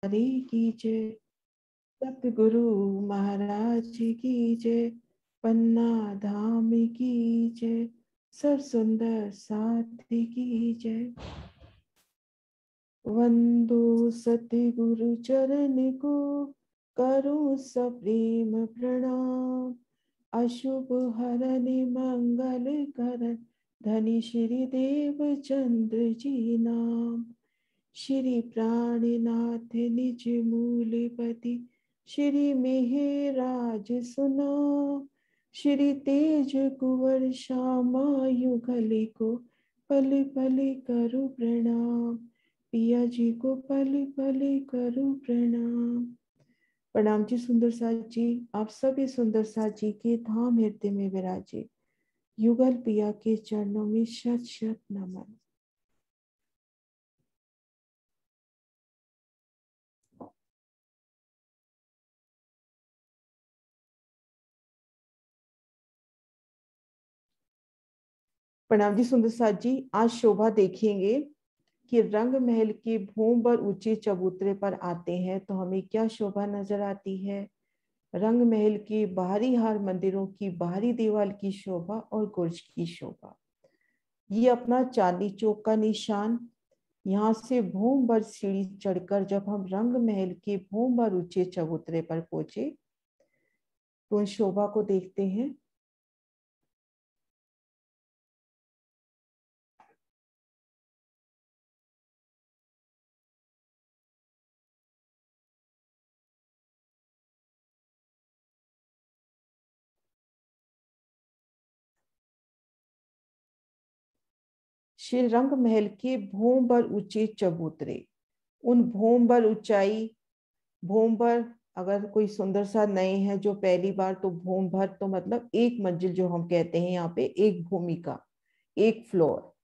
हरि की जय। सतगुरु महाराज की जय। पन्ना धाम की जय। सब सुंदर साथी की जय। वंदो सतगुरु चरण को, करूं सप्रेम प्रणाम। अशुभ हरन मंगल करन, धनी श्री देव चंद्र जी नाम। श्री प्राणनाथ निज मूलपति, श्री मेहराज सुनाम। श्री तेज कुंवर श्यामा युगल को, पल पल करु प्रणाम। पिया जी को पल पल करु प्रणाम। प्रणाम जी सुंदर साथ जी। आप सभी सुंदर साथ जी के धाम हृदय में विराजे। युगल पिया के चरणों में शत शत नमन। प्रणाम जी सुंदर साथ जी। आज शोभा देखेंगे कि रंग महल के भूम पर ऊंचे चबूतरे पर आते हैं तो हमें क्या शोभा नजर आती है। रंग महल के बाहरी हार मंदिरों की बाहरी दीवार की शोभा और गुर्ज की शोभा। ये अपना चांदनी चौक का निशान। यहाँ से भूम भर सीढ़ी चढ़कर जब हम रंग महल के भूम भर ऊंचे चबूतरे पर पहुंचे तो उन शोभा को देखते हैं। श्री रंग महल के भूम भर ऊंचे चबूतरे। उन भूम भर ऊंचाई, भूम भर अगर कोई सुंदर सा नए हैं जो पहली बार, तो भूम भर तो मतलब एक मंजिल जो हम कहते हैं यहाँ पे, एक भूमिका, एक फ्लोर।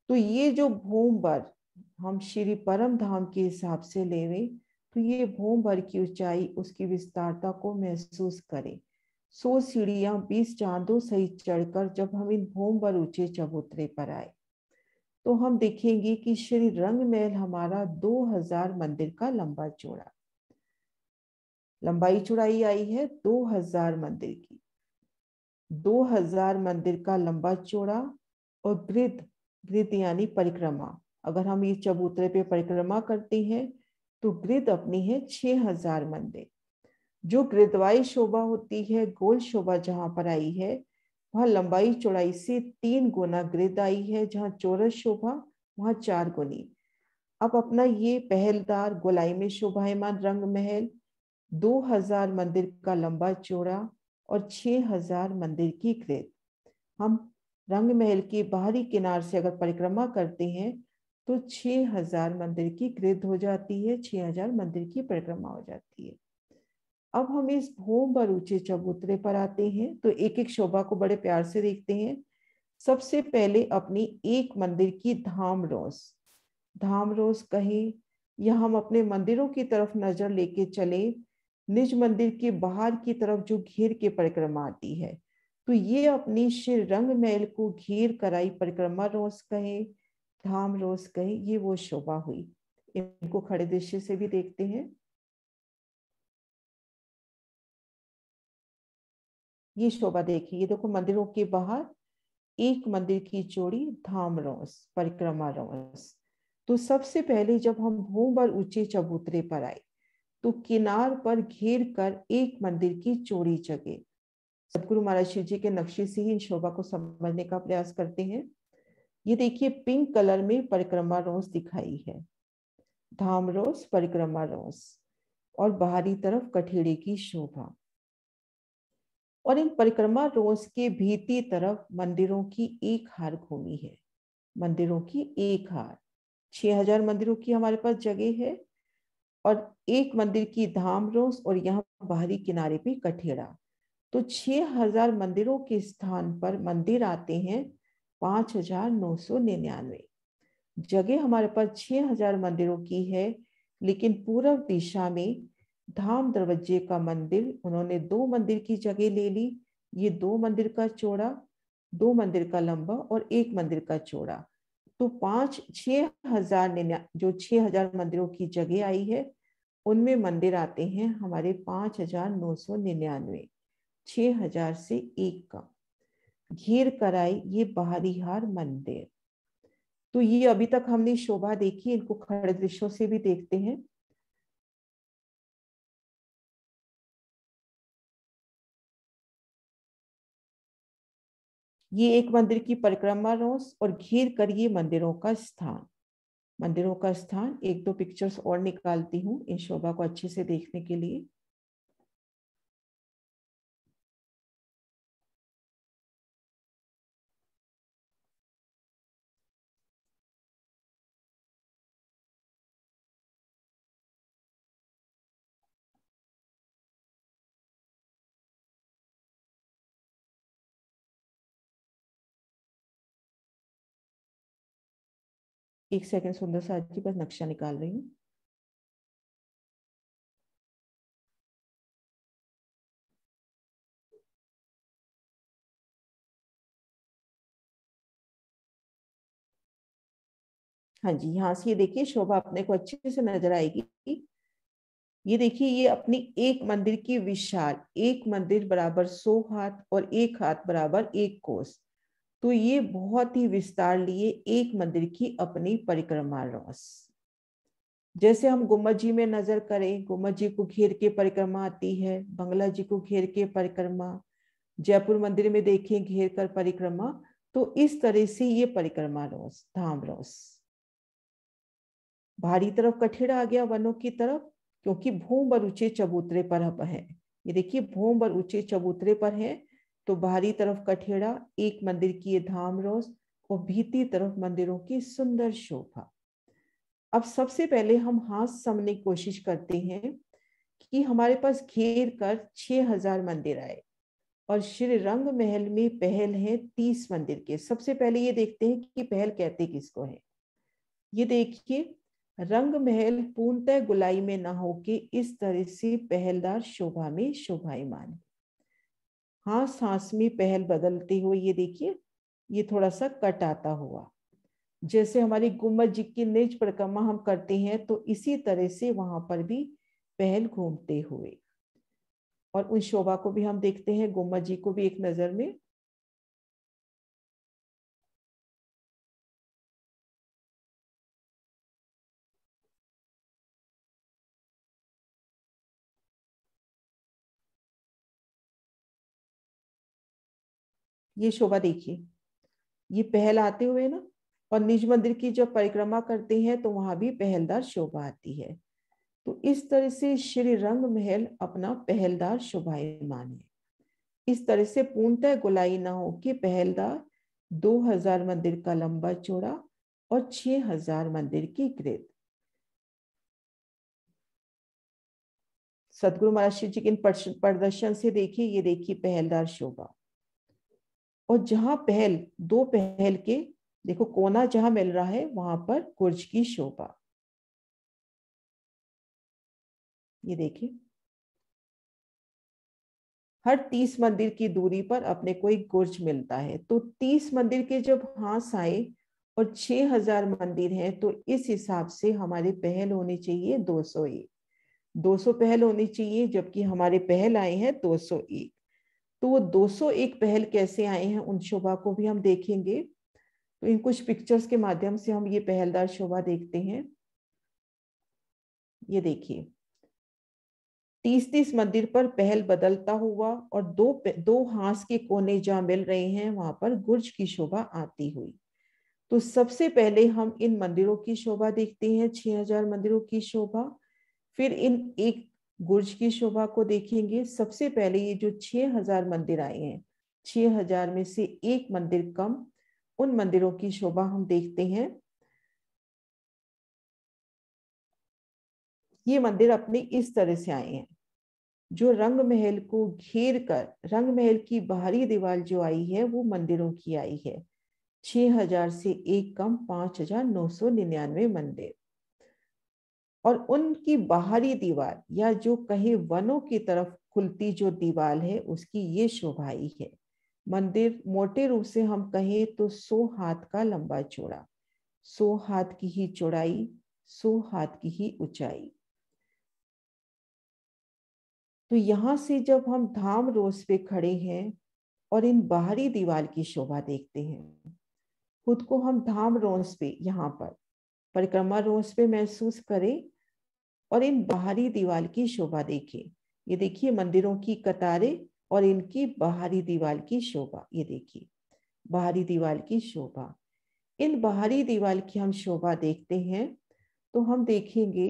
तो ये जो भूम भर हम श्री परम धाम के हिसाब से लेवे तो ये भूम भर की ऊंचाई, उसकी विस्तारता को महसूस करें। 100 सीढ़ियां 20 चांदों सहित चढ़कर जब हम इन भूम भर ऊंचे चबूतरे पर आए तो हम देखेंगे कि श्री रंग महल हमारा 2000 मंदिर का लंबा चौड़ा, लंबाई चौड़ाई आई है 2000 मंदिर की। 2000 मंदिर का लंबा चौड़ा। और गृद, गृद यानी परिक्रमा, अगर हम ये चबूतरे पे परिक्रमा करते हैं तो गृद अपनी है 6000 मंदिर। जो गृदवाई शोभा होती है, गोल शोभा जहां पर आई है, वहां लंबाई चौड़ाई से 3 गुना गृद आई है। जहां चौरस शोभा वहां 4 गुनी। अब अपना ये पहलदार गोलाई में शोभायमान रंग महल 2000 मंदिर का लंबा चौड़ा और 6000 मंदिर की गृद। हम रंग महल के बाहरी किनार से अगर परिक्रमा करते हैं तो 6000 मंदिर की गृद हो जाती है, 6000 मंदिर की परिक्रमा हो जाती है। अब हम इस भूम पर ऊंचे चबूतरे पर आते हैं तो एक एक शोभा को बड़े प्यार से देखते हैं। सबसे पहले अपनी एक मंदिर की धाम रोस, धाम रोस कहें या हम अपने मंदिरों की तरफ नजर लेके चले, निज मंदिर के बाहर की तरफ जो घेर के परिक्रमा आती है, तो ये अपनी श्री रंग महल को घेर कराई परिक्रमा रोस कहें, धाम रोस कहें, ये वो शोभा हुई। इनको खड़े दृश्य से भी देखते हैं। ये शोभा देखिए, ये देखो मंदिरों के बाहर एक मंदिर की चौड़ी धाम रोस, परिक्रमा रोस। तो सबसे पहले जब हम भूम पर ऊंचे चबूतरे पर आए तो किनार पर घेर कर एक मंदिर की चौड़ी जगह, सदगुरु महाराज शिव जी के नक्शे से ही इन शोभा को समझने का प्रयास करते हैं। ये देखिए पिंक कलर में परिक्रमा रोस दिखाई है, धाम रोस, परिक्रमा रोस, और बाहरी तरफ कठेड़े की शोभा। और इन परिक्रमा रोस के भीती तरफ मंदिरों की एक हार घूमी है, मंदिरों की एक हार। 6000 मंदिरों की हमारे पास जगह है और एक मंदिर की धाम रोस और यहाँ बाहरी किनारे पे कठेड़ा। तो 6000 मंदिरों के स्थान पर मंदिर आते हैं 5999। जगह हमारे पास 6000 मंदिरों की है, लेकिन पूर्व दिशा में धाम दरवाजे का मंदिर उन्होंने 2 मंदिर की जगह ले ली। ये 2 मंदिर का चौड़ा, 2 मंदिर का लंबा और 1 मंदिर का चौड़ा। तो 6000 जो 6000 मंदिरों की जगह आई है उनमें मंदिर आते हैं हमारे 5,999, 6,000 से एक कम। घेर कराई ये बाहरी हार मंदिर। तो ये अभी तक हमने शोभा देखी, इनको खड़े दृश्यों से भी देखते हैं। ये एक मंदिर की परिक्रमा रोस और घेर कर ये मंदिरों का स्थान। मंदिरों का स्थान, एक दो पिक्चर्स और निकालती हूँ इन शोभा को अच्छे से देखने के लिए। एक सेकंड सुंदर सा जी, बस नक्शा निकाल रही हूँ। हाँ जी, यहाँ से ये देखिए शोभा अपने को अच्छे से नजर आएगी। ये देखिए, ये अपनी एक मंदिर की विशाल, एक मंदिर बराबर 100 हाथ और एक हाथ बराबर एक कोस। तो ये बहुत ही विस्तार लिए एक मंदिर की अपनी परिक्रमा रोस। जैसे हम गुम्बद जी में नजर करें, गुम्बद जी को घेर के परिक्रमा आती है, बंगला जी को घेर के परिक्रमा, जयपुर मंदिर में देखें घेर कर परिक्रमा। तो इस तरह से ये परिक्रमा रोस, धाम रोस। बाहरी तरफ कठेड़ा आ गया वनों की तरफ, क्योंकि भूम पर ऊंचे चबूतरे पर अब है। ये देखिए भूम पर ऊंचे चबूतरे पर है, तो बाहरी तरफ कठेड़ा, एक मंदिर की ये धाम रोस और भीतरी तरफ मंदिरों की सुंदर शोभा। अब सबसे पहले हम हाथ समझने की कोशिश करते हैं कि हमारे पास घेर कर 6,000 मंदिर आए और श्री रंग महल में पहल है 30 मंदिर के। सबसे पहले ये देखते हैं कि पहल कहते किसको है। ये देखिए, रंग महल पूर्णतः गुलाई में न होके इस तरह से पहलदार शोभा में शोभायमान है। हाँ, सांस में पहल बदलते हुए ये देखिए, ये थोड़ा सा कट आता हुआ। जैसे हमारी गुम्बद जी की निज परिक्रमा हम करते हैं, तो इसी तरह से वहां पर भी पहल घूमते हुए। और उन शोभा को भी हम देखते हैं, गुम्बद जी को भी एक नजर में। ये शोभा देखिए, ये पहल आते हुए ना, और निज मंदिर की जब परिक्रमा करते हैं तो वहां भी पहलदार शोभा आती है। तो इस तरह से श्री रंग महल अपना पहलदार शोभायमान है। इस तरह से पूर्णतः गोलाई न हो कि पहलदार 2,000 मंदिर का लंबा चौड़ा और 6,000 मंदिर की ग्रेड। सदगुरु महाराज जी के इन प्रदर्शन से देखिए, ये देखिए पहलदार शोभा। और जहां पहल, दो पहल के देखो कोना जहां मिल रहा है वहां पर कुर्ज की शोभा। ये देखिए, हर 30 मंदिर की दूरी पर अपने को एक गुर्ज मिलता है। तो 30 मंदिर के जब हाथ आए और 6,000 मंदिर हैं, तो इस हिसाब से हमारी पहल होनी चाहिए 201। 200 पहल होनी चाहिए, जबकि हमारे पहल आए हैं 201। तो वो 201 पहल कैसे आए हैं, उन शोभा को भी हम देखेंगे। तो इन कुछ पिक्चर्स के माध्यम से हम ये पहलदार शोभा देखते हैं। ये देखिए, 30-30 मंदिर पर पहल बदलता हुआ और दो दो हाथ के कोने जहां मिल रहे हैं वहां पर गुर्ज की शोभा आती हुई। तो सबसे पहले हम इन मंदिरों की शोभा देखते हैं, 6,000 मंदिरों की शोभा। फिर इन एक गुर्ज की शोभा को देखेंगे। सबसे पहले ये जो 6,000 मंदिर आए हैं, 6,000 में से एक मंदिर कम, उन मंदिरों की शोभा हम देखते हैं। ये मंदिर अपने इस तरह से आए हैं, जो रंग महल को घेर कर, रंग महल की बाहरी दीवार जो आई है वो मंदिरों की आई है। 6,000 से एक कम, 5,999 मंदिर। और उनकी बाहरी दीवार, या जो कहीं वनों की तरफ खुलती जो दीवार है, उसकी ये शोभाई है। मंदिर मोटे रूप से हम कहें तो 100 हाथ का लंबा चौड़ा, 100 हाथ की ही चौड़ाई, 100 हाथ की ही ऊंचाई। तो यहाँ से जब हम धाम रोज पे खड़े हैं और इन बाहरी दीवार की शोभा देखते हैं, खुद को हम धाम रोज पे यहाँ पर परिक्रमा रोज पे महसूस करें और इन बाहरी दीवार की शोभा देखें। ये देखिए मंदिरों की कतारें और इनकी बाहरी दीवार की शोभा, ये देखिए बाहरी दीवार की शोभा। इन बाहरी दीवार की हम शोभा देखते हैं तो हम देखेंगे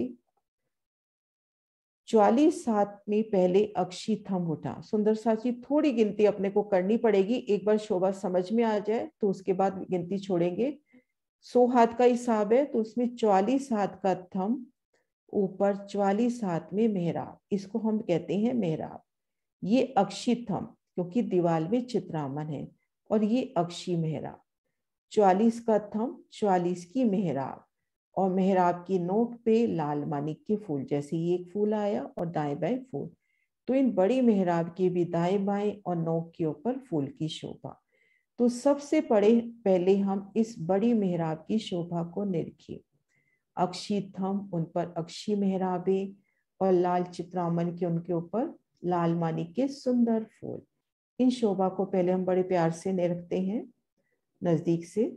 44 हाथ में पहले अक्षी थम उठा। सुंदर साची थोड़ी गिनती अपने को करनी पड़ेगी, एक बार शोभा समझ में आ जाए तो उसके बाद गिनती छोड़ेंगे। 100 हाथ का हिसाब है तो उसमें 44 हाथ का थम, ऊपर 44 हाथ में मेहराब, इसको हम कहते हैं मेहराब। ये अक्षी थम क्योंकि दीवार में चित्रामन है, और ये अक्षी मेहराब। 44 का थम, 44 की मेहराब, और मेहराब की नोक पे लाल मानिक के फूल, जैसे ये एक फूल आया और दाएं बाएं फूल, तो इन बड़ी मेहराब के भी दाएं बाएं और नोक के ऊपर फूल की शोभा। तो सबसे पहले हम इस बड़ी मेहराब की शोभा को निरखें। अक्षी थम, उन पर अक्षी मेहराबे, और लाल चित्रामन के उनके ऊपर लाल मानिक के सुंदर फूल। इन शोभा को पहले हम बड़े प्यार से निरखते हैं नजदीक से।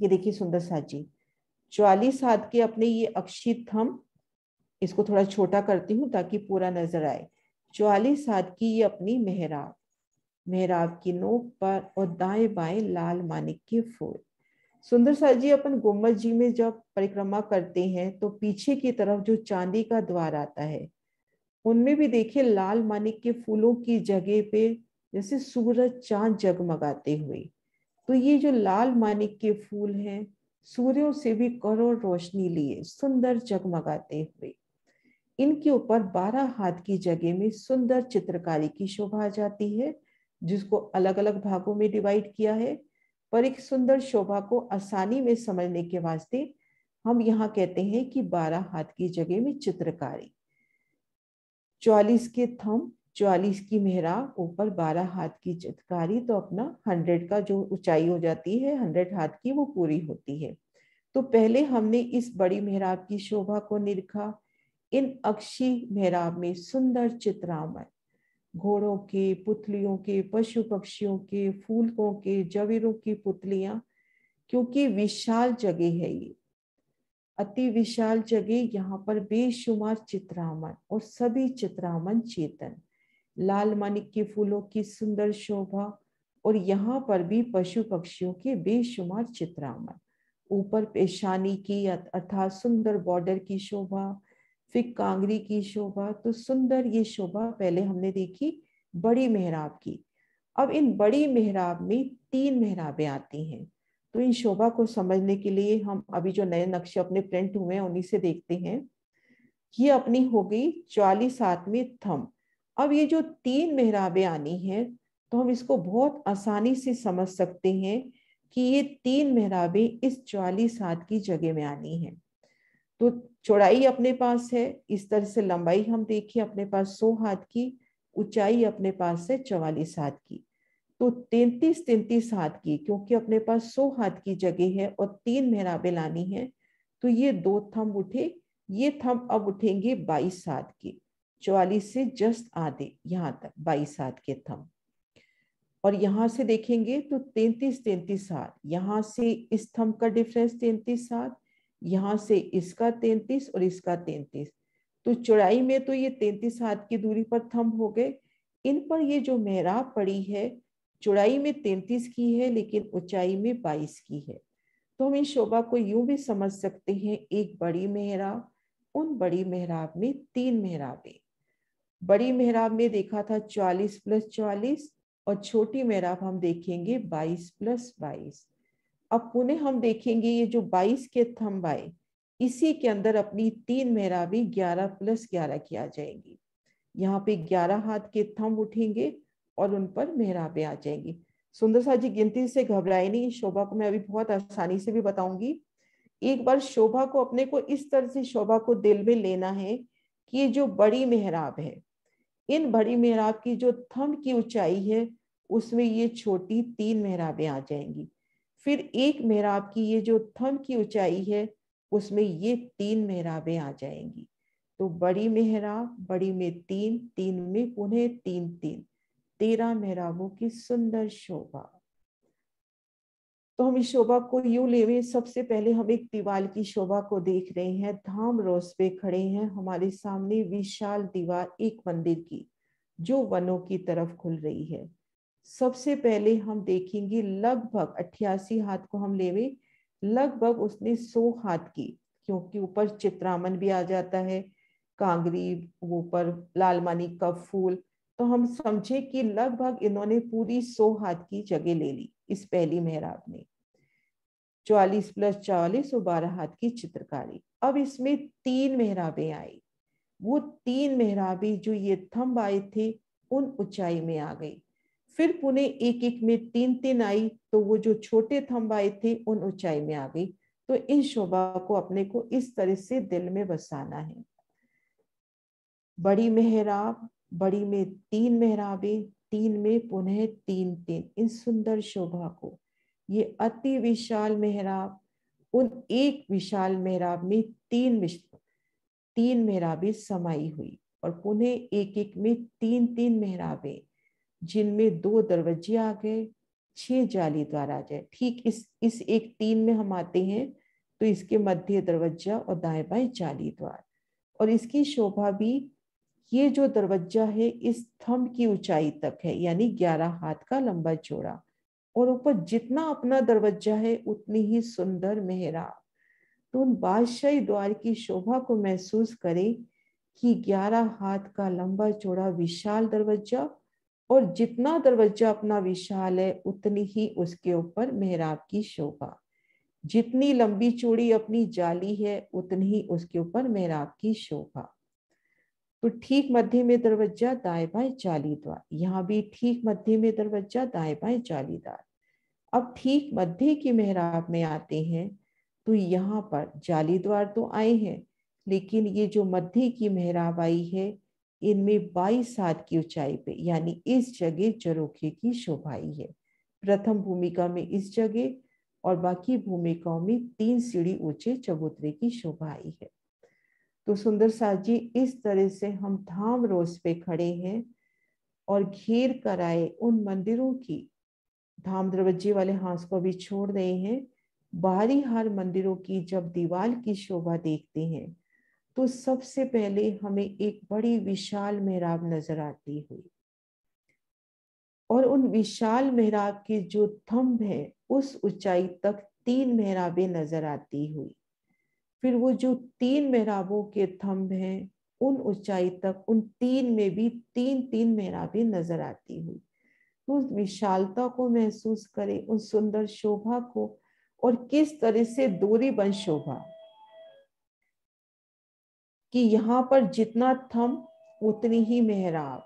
ये देखिए सुंदर साजी 44 हाथ के अपने ये अक्षी थम, इसको थोड़ा छोटा करती हूँ ताकि पूरा नजर आए। 44 हाथ की ये अपनी मेहराब, मेहराब की नोक पर और दाएं बाएं लाल मानिक के फूल। सुंदर साजी अपन गुम्बद जी में जब परिक्रमा करते हैं तो पीछे की तरफ जो चांदी का द्वार आता है, उनमें भी देखिए लाल मानिक के फूलों की जगह पे जैसे सूरज चांद जगमगाते हुए। तो ये जो लाल मानिक के फूल हैं, सूर्यों से भी करोड़ रोशनी लिए सुंदर जगमगाते हुए, इनके ऊपर 12 हाथ की जगह में सुंदर चित्रकारी की शोभा आ जाती है, जिसको अलग अलग भागों में डिवाइड किया है। पर एक सुंदर शोभा को आसानी में समझने के वास्ते हम यहाँ कहते हैं कि 12 हाथ की जगह में चित्रकारी। 44 के थम, 44 की मेहराब, ऊपर 12 हाथ की चित्रकारी, तो अपना 100 का जो ऊंचाई हो जाती है 100 हाथ की, वो पूरी होती है। तो पहले हमने इस बड़ी मेहराब की शोभा को निरखा। इन अक्षी मेहराब में सुंदर चित्रामन, घोड़ों के, पुतलियों के, पशु पक्षियों के, फूलों के, जवीरों की पुतलियां, क्योंकि विशाल जगह है ये, अति विशाल जगह, यहाँ पर बेशुमार चित्रामन और सभी चित्रामन चेतन, लाल मानिक के फूलों की सुंदर शोभा, और यहाँ पर भी पशु पक्षियों के बेशुमार चित्रामन, ऊपर पेशानी की अर्थात सुंदर बॉर्डर की शोभा, फिर कांगरी की शोभा। तो सुंदर ये शोभा पहले हमने देखी बड़ी मेहराब की। अब इन बड़ी मेहराब में 3 मेहराबें आती हैं। तो इन शोभा को समझने के लिए हम अभी जो नए नक्शे अपने प्रिंट हुए हैं उन्हीं से देखते हैं। ये अपनी हो गई 44 हाथ में थम। अब ये जो 3 मेहराबें आनी है, तो हम इसको बहुत आसानी से समझ सकते हैं कि ये 3 मेहराबें इस 44 हाथ की जगह में आनी है। तो चौड़ाई अपने पास है इस तरह से, लंबाई हम देखिए अपने पास 100 हाथ की, ऊंचाई अपने पास है 44 हाथ की, तो 33 हाथ की, क्योंकि अपने पास 100 हाथ की जगह है और 3 मेहराबें लानी है। तो ये 2 थंब उठे, ये थंब अब उठेंगे 22 हाथ के, 44 से जस्ट आधे यहाँ तक 22 हाथ के थंब। और यहाँ से देखेंगे तो 33 हाथ, यहाँ से इस थंब का डिफरेंस 33 हाथ, यहाँ से इसका 33 और इसका 33। तो चौड़ाई में तो ये 33 हाथ की दूरी पर थंब हो गए। इन पर ये जो मेहराब पड़ी है, चौड़ाई में 33 की है लेकिन ऊंचाई में 22 की है। तो हम इस शोभा को यूं भी समझ सकते हैं, एक बड़ी मेहराब, उन बड़ी मेहराब में 3 मेहराबें। बड़ी मेहराब में देखा था 44 + 44, और छोटी मेहराब हम देखेंगे 22 + 22। अब पुनः हम देखेंगे ये जो 22 के थंब आए, इसी के अंदर अपनी 3 मेहराबें 11 + 11 की आ जाएंगी। यहाँ पे 11 हाथ के थंब उठेंगे और उन पर मेहराबें आ जाएंगी। सुंदर सा जी गिनती से घबराए नहीं, शोभा को मैं अभी बहुत आसानी से भी बताऊंगी। एक बार शोभा को अपने को इस तरह से शोभा को दिल में लेना है कि ये जो बड़ी मेहराब है, इन बड़ी मेहराब की जो थंब की ऊंचाई है उसमें ये छोटी 3 मेहराबें आ जाएंगी। फिर एक मेहराब की ये जो थंब की ऊंचाई है उसमें ये 3 मेहराबें आ जाएंगी। तो बड़ी मेहराब, बड़ी में 3, 3 में पुनः 3 3, 13 मेहराबों की सुंदर शोभा। तो हम इस शोभा को यूं लेवे, सबसे पहले हम एक दीवार की शोभा को देख रहे हैं। धाम रोस पे खड़े हैं, हमारे सामने विशाल दीवार एक मंदिर की जो वनों की तरफ खुल रही है। सबसे पहले हम देखेंगे लगभग 88 हाथ को हम लेवे, लगभग उसने 100 हाथ की, क्योंकि ऊपर चित्रामन भी आ जाता है, कांगरी, ऊपर लाल मानी का फूल, तो हम समझे कि लगभग इन्होंने पूरी 100 हाथ की जगह ले ली इस पहली मेहराब ने। 44 + 44 और 12 हाथ की चित्रकारी। अब इसमें 3 मेहराबें आई। वो 3 मेहराबें जो ये थंब आए थे उन ऊंचाई में आ गई। फिर पुनः एक एक में 3 3 आई, तो वो जो छोटे थंब आए थे उन ऊंचाई में आ गई। तो इन शोभा को अपने को इस तरह से दिल में बसाना है। बड़ी मेहराब, बड़ी में 3 मेहराबें, 3 में पुनः 3 3, इन सुंदर शोभा को, ये अति विशाल मेहराब, उन एक विशाल मेहराब में 3 मेहराबें समाई हुई, और पुनः एक एक में 3 3 मेहराबें, जिनमें 2 दरवाजे आ गए, 6 जाली द्वार आ जाए। ठीक इस एक 3 में हम आते हैं, तो इसके मध्य दरवाजा और दाएं बाएं जाली द्वार। और इसकी शोभा भी, ये जो दरवाजा है इस थंब की ऊंचाई तक है, यानी 11 हाथ का लंबा चौड़ा, और ऊपर जितना अपना दरवाजा है उतनी ही सुंदर मेहराब। तो उन बादशाही द्वार की शोभा को महसूस करें कि 11 हाथ का लंबा चौड़ा विशाल दरवाजा, और जितना दरवाजा अपना विशाल है उतनी ही उसके ऊपर मेहराब की शोभा। जितनी लंबी चौड़ी अपनी जाली है उतनी ही उसके ऊपर मेहराब की शोभा। तो ठीक मध्य में दरवाजा, दाएं बाएं जालीदार, यहाँ भी ठीक मध्य में दरवाजा, दाएं बाएं जालीदार। अब ठीक मध्य की मेहराब में आते हैं, तो यहाँ पर जाली द्वार तो आए हैं, लेकिन ये जो मध्य की मेहराब आई है इनमें 22 हाथ की ऊंचाई पे, यानी इस जगह जरोखे की शोभा आई है। प्रथम भूमिका में इस जगह, और बाकी भूमिकाओं में 3 सीढ़ी ऊंचे चबूतरे की शोभा आई है। तो सुंदर साथ जी, इस तरह से हम धाम रोज पे खड़े हैं और घेर कर आए उन मंदिरों की, धाम दरवाजे वाले हाथ को भी छोड़ रहे हैं, बाहरी हर मंदिरों की जब दीवार की शोभा देखते हैं तो सबसे पहले हमें एक बड़ी विशाल मेहराब नजर आती हुई, और उन विशाल मेहराब के जो थंब है उस ऊंचाई तक 3 मेहराबें नजर आती हुई। फिर वो जो 3 मेहराबों के थंब हैं उन ऊंचाई तक, उन 3 में भी 3 3 मेहराबें नजर आती हुई। तो उस विशालता को महसूस करें, उस सुंदर शोभा को, और किस तरह से दूरी बन शोभा कि यहाँ पर जितना थंब उतनी ही मेहराब।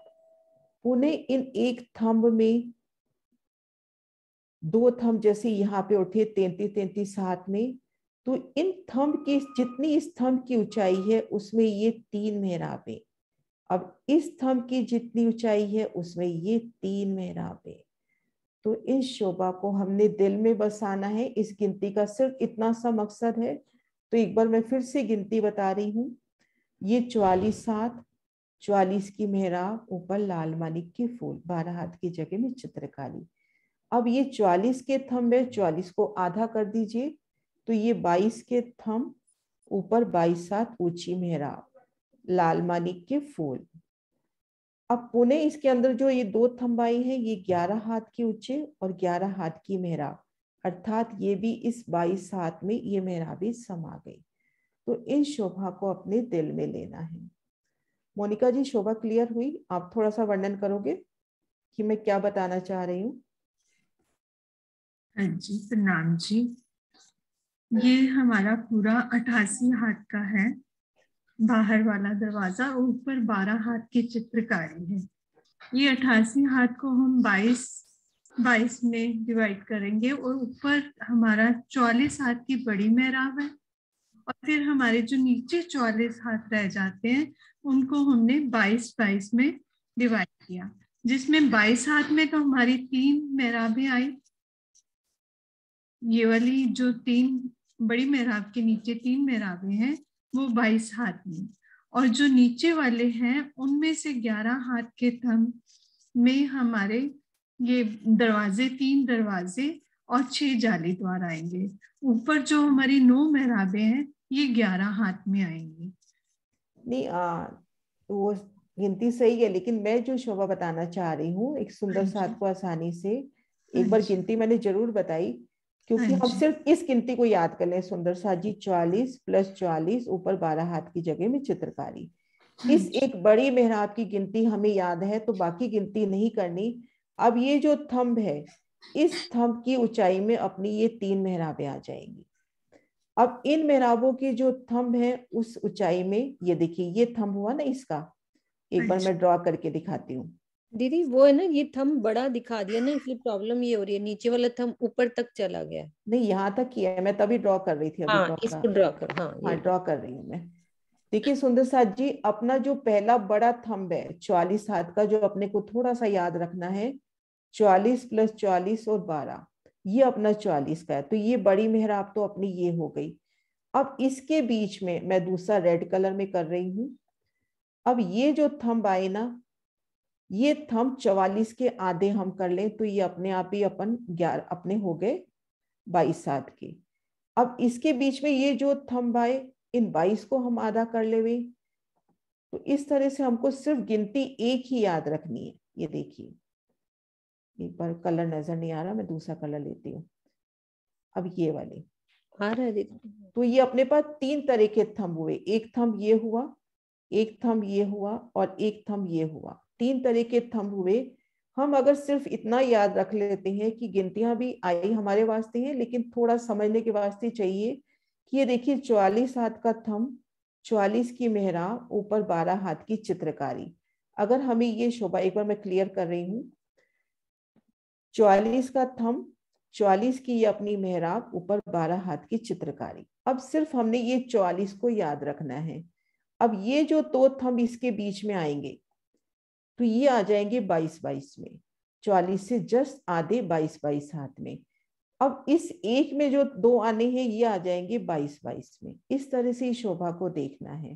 पुनः इन एक थंब में 2 थंब जैसे यहाँ पे उठे 33 33 हाथ में, तो इन थंब की जितनी इस थंब की ऊंचाई है उसमें ये 3 मेहराबें। अब इस थंब की जितनी ऊंचाई है उसमें ये 3 मेहराबें। तो इस शोभा को हमने दिल में बसाना है। इस गिनती का सिर्फ इतना सा मकसद है। तो एक बार मैं फिर से गिनती बता रही हूँ। ये 44 हाथ, 44 की मेहराब, ऊपर लाल मानिक के फूल, 12 हाथ की जगह में चित्रकारी। अब ये 44 के थंब है, 44 को आधा कर दीजिए, तो ये 22 के थंब, ऊपर 22 हाथ ऊंची मेहराब, लाल मानिक के फूल। अब पुणे इसके अंदर जो ये 2 थंब आई हैं ये 11 हाथ की ऊंचे और 11 हाथ की मेहराब, अर्थात ये भी इस 22 हाथ में ये मेहराबी समा गई। तो इन शोभा को अपने दिल में लेना है। मोनिका जी, शोभा क्लियर हुई? आप थोड़ा सा वर्णन करोगे कि मैं क्या बताना चाह रही हूँ? हाँ जी, प्रणाम जी। ये हमारा पूरा 88 हाथ का है, बाहर वाला दरवाजा, ऊपर 12 हाथ की चित्रकारी है। ये 88 हाथ को हम 22 में डिवाइड करेंगे, और ऊपर हमारा 44 हाथ की बड़ी मेहराब है, और फिर हमारे जो नीचे 44 हाथ रह जाते हैं उनको हमने 22 22 में डिवाइड किया। जिसमें 22 हाथ में तो हमारी 3 मेहराबें आई। ये वाली जो 3 बड़ी मेहराब के नीचे 3 मेहराबें हैं वो 22 हाथ में, और जो नीचे वाले हैं उनमें से 11 हाथ के थंब में हमारे ये दरवाजे, 3 दरवाजे और 6 जाली द्वार आएंगे। ऊपर जो हमारी 9 मेहराबें हैं ये 11 हाथ में आएंगी। नहीं वो गिनती सही है, लेकिन मैं जो शोभा बताना चाह रही हूँ एक सुंदर साथ को आसानी से, एक बार गिनती मैंने जरूर बताई, क्योंकि हम सिर्फ इस गिनती को याद कर लें, सुंदर साथ जी 44 + 44 ऊपर 12 हाथ की जगह में चित्रकारी। इस एक बड़ी मेहराब की गिनती हमें याद है तो बाकी गिनती नहीं करनी। अब ये जो थंब है, इस थंब की ऊंचाई में अपनी ये 3 मेहराबें आ जाएंगी। अब इन मेहराबों की जो थंब है उस ऊंचाई में, ये देखिए ये थंब हुआ ना इसका, एक बार मैं ड्रॉ करके दिखाती हूँ। दीदी वो है ना, ये थंब बड़ा दिखा दिया ना, इसलिए प्रॉब्लम ये हो रही है, नीचे वाला थंब ऊपर तक चला गया। नहीं, यहाँ तक किया है, मैं तभी ड्रॉ कर रही थी, अभी हाँ ड्रॉ इसको ड्रॉ कर, हाँ ड्रॉ कर रही हूँ मैं। देखिए सुंदर साथ जी, अपना जो पहला बड़ा थंब है 44 हाथ का, जो अपने को थोड़ा सा याद रखना है, 44 + 44 और 12, ये अपना 44 का है, तो ये बड़ी मेहराब तो अपनी ये हो गई। अब इसके बीच में मैं दूसरा रेड कलर में कर रही हूँ। अब ये जो थंब आए ना, ये थंब 44 के आधे हम कर लें तो ये अपने आप ही अपन 11 अपने हो गए 22 हाथ के। अब इसके बीच में ये जो थंब आए, इन 22 को हम आधा कर ले। तो इस तरह से हमको सिर्फ गिनती एक ही याद रखनी है। ये देखिए, एक बार कलर नजर नहीं आ रहा, मैं दूसरा कलर लेती हूँ। अब ये वाले आ रहा है दीदी। तो ये अपने पास 3 तरह के थंब हुए, एक थंब ये हुआ, एक थंब ये हुआ और एक थंब ये हुआ, 3 तरह के थंब हुए। हम अगर सिर्फ इतना याद रख लेते हैं कि गिनतियां भी आई हमारे वास्ते हैं, लेकिन थोड़ा समझने के वास्ते चाहिए कि ये देखिए 44 हाथ का थंब, 44 की मेहराब, ऊपर 12 हाथ की चित्रकारी। अगर हमें ये शोभा, एक बार मैं क्लियर कर रही हूँ, 44 का थंब, 44 की ये अपनी मेहराब, ऊपर 12 हाथ की चित्रकारी। अब सिर्फ हमने ये 44 को याद रखना है। अब ये जो 2 थंब इसके बीच में आएंगे तो ये आ जाएंगे 22-22 में, 44 से जस्ट आधे 22-22 हाथ में। अब इस एक में जो 2 आने हैं ये आ जाएंगे 22-22 में। इस तरह से शोभा को देखना है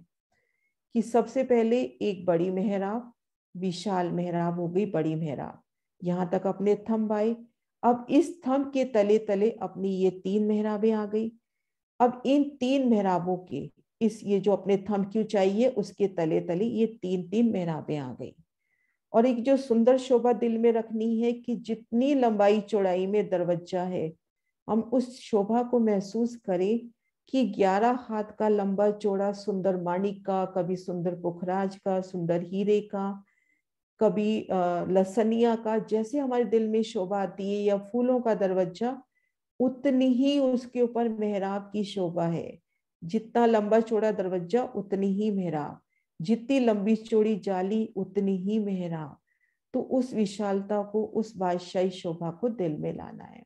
कि सबसे पहले एक बड़ी मेहराब, विशाल मेहराब हो गई बड़ी मेहराब, यहाँ तक अपने थंब आए। अब इस थंब के तले तले अपनी ये 3 मेहराबें आ गई। अब इन 3 मेहराबों के इस ये जो अपने थंब की ऊंचाई है उसके तले तले ये 3-3 मेहराबें आ गई। और एक जो सुंदर शोभा दिल में रखनी है कि जितनी लंबाई चौड़ाई में दरवाजा है, हम उस शोभा को महसूस करें कि 11 हाथ का लंबा चौड़ा सुंदर माणिक का, कभी सुंदर पुखराज का, सुंदर हीरे का, कभी लसनिया का, जैसे हमारे दिल में शोभा आती है, या फूलों का दरवाजा, उतनी ही उसके ऊपर मेहराब की शोभा है। जितना लंबा चौड़ा दरवाजा उतनी ही मेहराब, जितनी लंबी चौड़ी जाली उतनी ही मेहराब। तो उस विशालता को, उस बादशाही शोभा को दिल में लाना है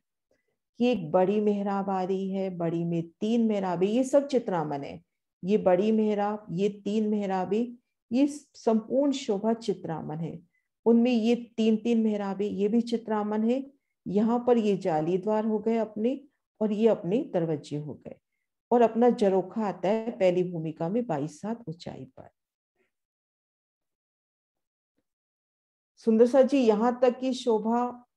कि एक बड़ी मेहराब आ रही है, बड़ी में 3 मेहराबें, ये सब चित्रामन है। ये बड़ी मेहराब, ये 3 मेहराबें, ये संपूर्ण शोभा चित्रामन है। उनमें ये 3-3 मेहराबें, ये भी चित्रामन है। यहाँ पर ये जाली द्वार हो गए अपने, और ये अपने दरवाजे हो गए, और अपना जरोखा आता है पहली भूमिका में 22 हाथ ऊंचाई पर। सुंदर सा जी, यहाँ तक की शोभा,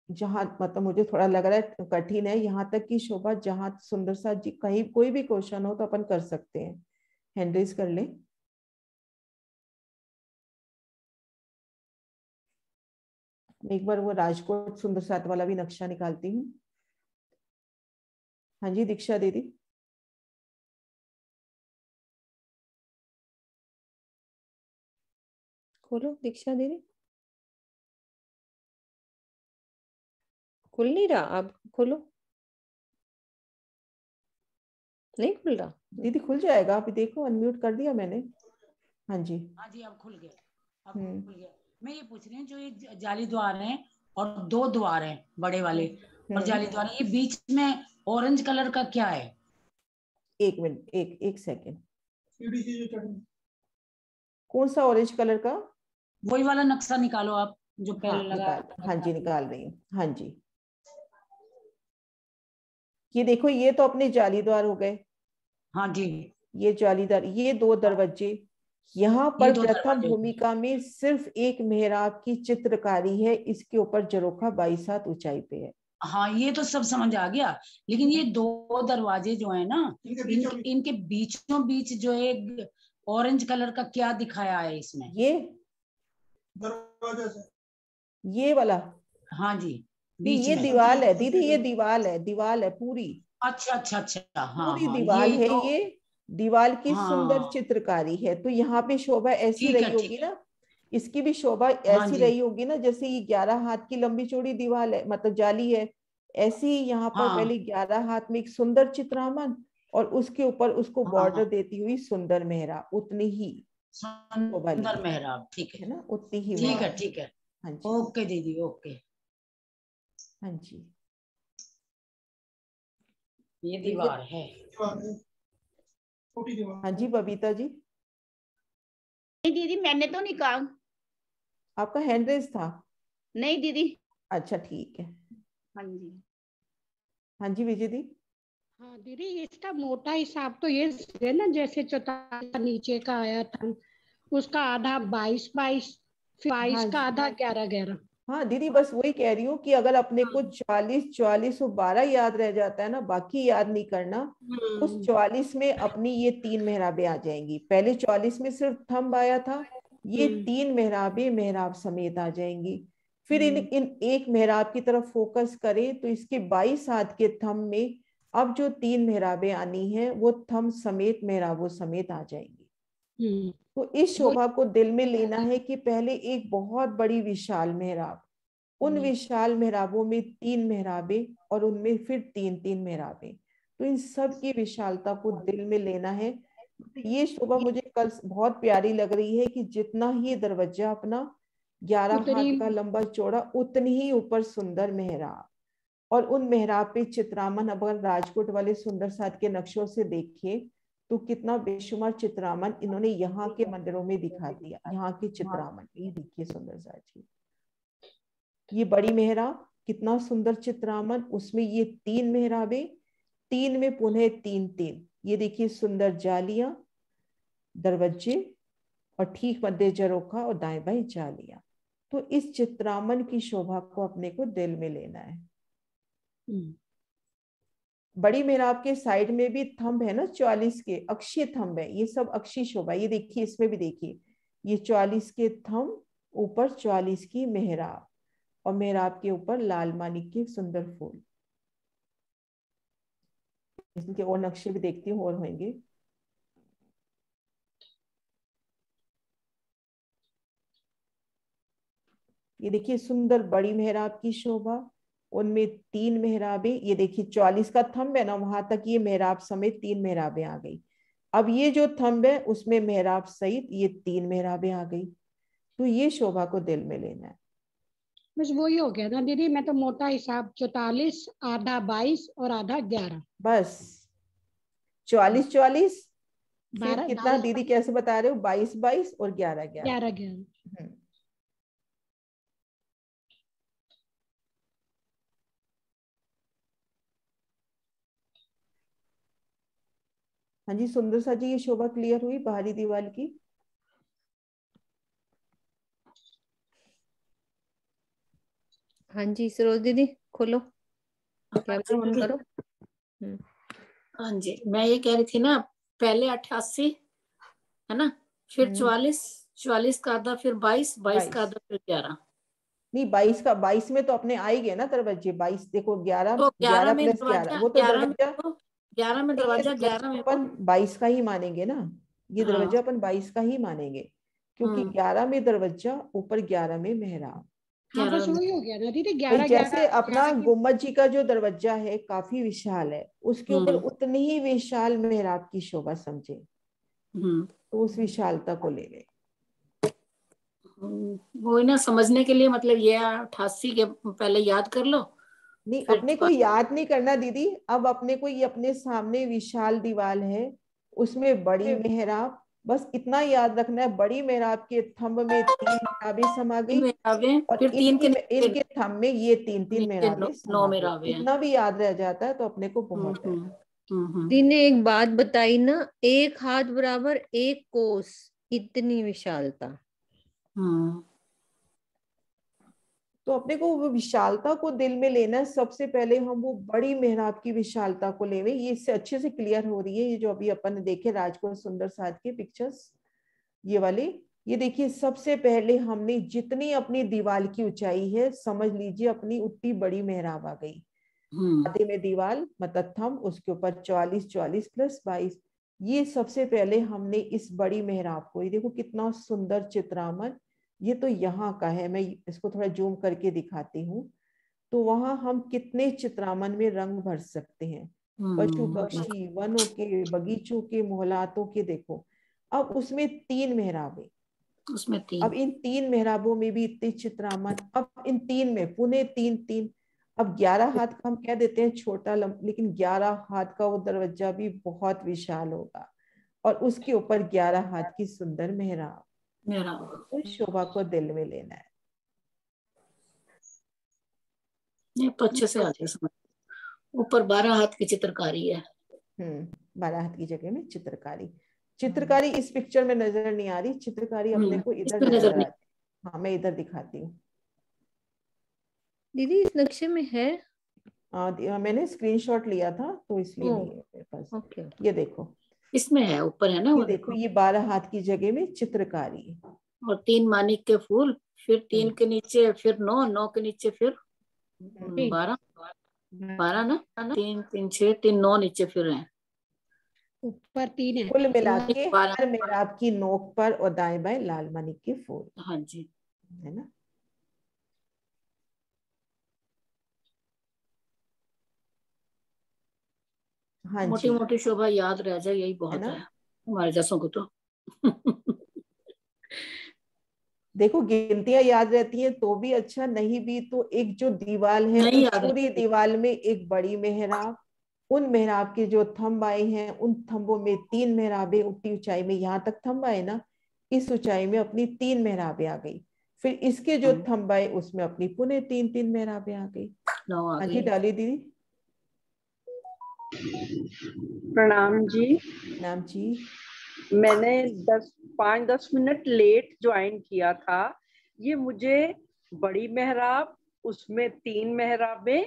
जहां मतलब मुझे थोड़ा लग रहा है कठिन है, यहाँ तक की शोभा जहां सुंदर सा जी कहीं कोई भी क्वेश्चन हो तो अपन कर सकते हैं, हैंड रेज कर लें। एक बार वो राजकोट सुंदर साथ वाला भी नक्शा निकालती हूँ। हाँ जी दीक्षा दीदी। खोलो दीक्षा दीदी, खुल नहीं रहा, आप खोलो। नहीं खुल रहा दीदी खुल जाएगा, अभी देखो अनम्यूट कर दिया मैंने। हाँ जी, हाँ जी, अब खुल गया, अब खुल गया। मैं ये पूछ रही हूँ, जो ये जाली द्वार हैं और 2 द्वार हैं बड़े वाले, और जाली द्वार है, ये बीच में ऑरेंज कलर का क्या है? एक मिनट, एक सेकेंड, कौन सा ऑरेंज कलर का? वही वाला नक्शा निकालो आप। जो हाँ पहले लगा। हाँ जी निकाल रही हूँ। हाँ जी, ये देखो ये तो अपने जालीदार हो गए। हाँ जी, ये जालीदार, ये 2 दरवाजे। यहाँ ये पर 2 प्रथम दरवाजे। भूमिका में सिर्फ एक मेहराब की चित्रकारी है, इसके ऊपर झरोखा 22 हाथ ऊंचाई पे है। हाँ ये तो सब समझ आ गया, लेकिन ये 2 दरवाजे जो है ना, इनके बीचों बीच जो है ऑरेंज कलर का क्या दिखाया है इसमें? ये वाला, हाँ जी, नहीं बीच ये में। दीवाल है दीदी, ये दीवाल है पूरी, अच्छा अच्छा अच्छा, हाँ पूरी हाँ, दीवाल ये है तो ये। दीवाल की सुंदर हाँ, चित्रकारी है, तो यहाँ पे शोभा ऐसी ठीक रही है होगी ठीक है। ना, इसकी भी शोभा हाँ ऐसी जी, रही होगी ना, जैसे ये 11 हाथ की लंबी चौड़ी दीवाल है, मतलब जाली है, ऐसी ही यहाँ पर हाँ पहले 11 हाथ में एक सुंदर चित्रामन, और उसके ऊपर उसको बॉर्डर हाँ, देती हुई सुंदर मेहरा, उतनी ही शोभा ली सुंदर मेहराब, ठीक है है ना, उतनी ही ठीक मेहरा। है ठीक है। हाँ जी, ओके दीदी, ओके। हाँ जी, ये तो दीवार है। हाँ जी बबीता जी, नहीं दीदी, मैंने तो नहीं कहा। आपका हैंड रेज था? नहीं दीदी। अच्छा ठीक है। हाँ जी। हाँ जी विजय दी। हाँ दीदी, इसका मोटा हिसाब तो ये है ना, जैसे 44 का नीचे का आया था, उसका आधा 22 22, फिर 22 हाँ का आधा 11 11। हाँ दीदी, बस वही कह रही हूँ कि अगर अपने को हाँ। 44 44 और 12 याद रह जाता है ना, बाकी याद नहीं करना, उस 44 में अपनी ये 3 मेहराबें आ जाएंगी। पहले 44 में सिर्फ थंब आया था, ये 3 मेहराबें मेहराब समेत आ जाएंगी। फिर इन एक मेहराब की तरफ फोकस करें तो इसके 22 हाथ के थंब में अब जो 3 मेहराबें आनी है वो थंब समेत मेहराबों समेत आ जाएंगी। तो इस शोभा को दिल में लेना है कि पहले एक बहुत बड़ी विशाल मेहराब, उन विशाल मेहराबों में 3 मेहराबें, और उनमें फिर 3 3 मेहराबें, तो इन सब की विशालता को दिल में लेना है। ये शोभा मुझे कल बहुत प्यारी लग रही है कि जितना ही दरवाजा अपना 11 हाथ का लंबा चौड़ा, उतनी ही ऊपर सुंदर मेहराब, और उन मेहराब पे चित्रामन। अब अगर राजकोट वाले सुंदर साथ के नक्शों से देखिए तो कितना बेशुमार चित्रामन इन्होंने यहाँ के मंदिरों में दिखा दिया, यहाँ के चित्रामन। ये देखिए सुंदर साथ जी, ये बड़ी मेहराब, कितना सुंदर चित्रामन, उसमें ये 3 मेहराबें, 3 में पुनः 3 3, ये देखिए सुंदर जालियां, दरवाजे, और ठीक मध्य झरोखा, और दाएं बाएं जालियां। तो इस चित्रामन की शोभा को अपने को दिल में लेना है। बड़ी मेहराब के साइड में भी थंब है ना, 44 के अक्षीय थंब है, ये सब अक्षीय शोभा। ये देखिए इसमें भी देखिए, ये 44 के थंब, ऊपर 44 की मेहराब, और मेहराब के ऊपर लाल मानिक के सुंदर फूल। इनके और नक्शे भी देखती हूँ और होंगे। ये देखिए सुंदर बड़ी मेहराब की शोभा, उनमें 3 मेहराबें। ये देखिए 44 का थंब है ना, वहां तक ये मेहराब समेत 3 मेहराबें आ गई। अब ये जो थंब है उसमें मेहराब सहित ये 3 मेहराबें आ गई। तो ये शोभा को दिल में लेना है। बस वही हो गया ना दीदी, मैं तो मोटा हिसाब 44, आधा 22 और आधा 11। बस 44 44, फिर 12 कितना 22 दीदी कैसे बता रहे हो? 22 22 और 11 11। 11 11। हाँ जी सुंदर सा जी, ये शोभा क्लियर हुई बाहरी दीवार की? हाँ जी सरोज दीदी खोलो, कैमरा ऑन करो। हाँ जी, मैं ये कह रही थी ना, पहले 88 है ना, फिर 44, 44 का आधा, फिर 22, 22 का आधा, फिर 11। नहीं 22 का, 22 में तो अपने आ ही गए ना दरवाजे। 22 देखो, 11 तो 11 11 में प्लस 11, दरवाजा, वो तो 11 में दरवाजा, तो 11 में दरवाजा, 11 में अपन 22 का ही मानेंगे ना, ये दरवाजा अपन 22 का ही मानेंगे, क्योंकि 11 में दरवाजा, ऊपर 11 में मेहराब। हाँ बस वही हो गया ना दीदी, भाई 11 जैसे 11 अपना गुम्बद जी का जो दरवाजा है काफी विशाल है, उसके ऊपर उतनी ही विशाल मेहराब की शोभा समझे, तो उस विशालता को ले ले। वो ना समझने के लिए, मतलब ये 88 के पहले याद कर लो। नहीं अपने को याद नहीं करना दीदी, अब अपने को ये अपने सामने विशाल दीवार है, उसमें बड़ी मेहराब, बस इतना याद रखना है, बड़ी मेहराब के थंब में 3 मेहराबें समा गई और फिर इनके थंब में ये 3 मेहराबें 9 समा मेहराबें गई। हैं। इतना भी याद रह जाता है तो अपने को बहुत है। दी ने एक बात बताई ना, 1 हाथ बराबर 1 कोस, इतनी विशालता। तो अपने को वो विशालता को दिल में लेना है। सबसे पहले हम वो बड़ी मेहराब की विशालता को लेवे, ये इससे अच्छे से क्लियर हो रही है। ये जो अभी अपन ने देखे राजकोट सुंदर साथ के पिक्चर्स, ये वाले, ये देखिए सबसे पहले हमने जितनी अपनी दीवार की ऊंचाई है, समझ लीजिए अपनी उतनी बड़ी मेहराब आ गई। आधे में दीवार मतलब थंब, उसके ऊपर 44 44 प्लस 22। ये सबसे पहले हमने इस बड़ी मेहराब को, ये देखो कितना सुंदर चित्रामन, ये तो यहाँ का है, मैं इसको थोड़ा जूम करके दिखाती हूँ। तो वहां हम कितने चित्रामन में रंग भर सकते हैं, पशु पक्षी, वनों के, बगीचों के, मोहल्लातों के। देखो अब उसमें 3 मेहराबें, उसमें 3, अब इन 3 मेहराबों में भी इतने चित्रामन, अब इन 3 में पुणे 3 3। अब 11 हाथ का हम कह देते हैं छोटा लेकिन 11 हाथ का वो दरवाजा भी बहुत विशाल होगा और उसके ऊपर 11 हाथ की सुंदर मेहराब। तो शोभा को दिल में लेना है। ये तो अच्छे से आ गया समझ। ऊपर 12 हाथ की चित्रकारी है। 12 हाथ की जगह में चित्रकारी। चित्रकारी इस पिक्चर में नजर नहीं आ रही, चित्रकारी अपने को इधर नजर आ रही। हाँ मैं इधर दिखाती हूँ दीदी, इस नक्शे में है। मैंने स्क्रीनशॉट लिया था तो इसलिए नहीं है मेरे पास। ओके। ये देखो इसमें है, ऊपर है ना, ये वो देखो ये 12 हाथ की जगह में चित्रकारी और 3 मानिक के फूल, फिर 3 के नीचे फिर 9, 9 के नीचे फिर 12 ना, 3 3 6 3 9 नीचे फिर है, ऊपर 3 है। कुल मिला के हर मेहराब की नोक पर और दाएं बाएं लाल मानिक के फूल। हाँ जी, है ना। हाँ मोटी जी, मोटी शोभा याद रह जाए यही बहुत है हमारे जैसों को तो। देखो गिनतियां याद रहती हैं तो भी अच्छा, नहीं भी तो एक जो दीवार है नहीं उस पूरी दीवार में एक बड़ी मेहराब, उन मेहराब के जो थंब आए हैं उन थंबों में 3 मेहराबें, उतनी ऊंचाई में, यहाँ तक थंब आए ना, इस ऊंचाई में अपनी 3 मेहराबें आ गई। फिर इसके जो थंब आए उसमें अपनी पुनः 3 3 मेहराबें आ गई। हाँ जी डाली दीदी। प्रणाम जी। नाम जी। मैंने 5-10 मिनट लेट ज्वाइन किया था। ये मुझे बड़ी मेहराब, उसमें 3 मेहराबें,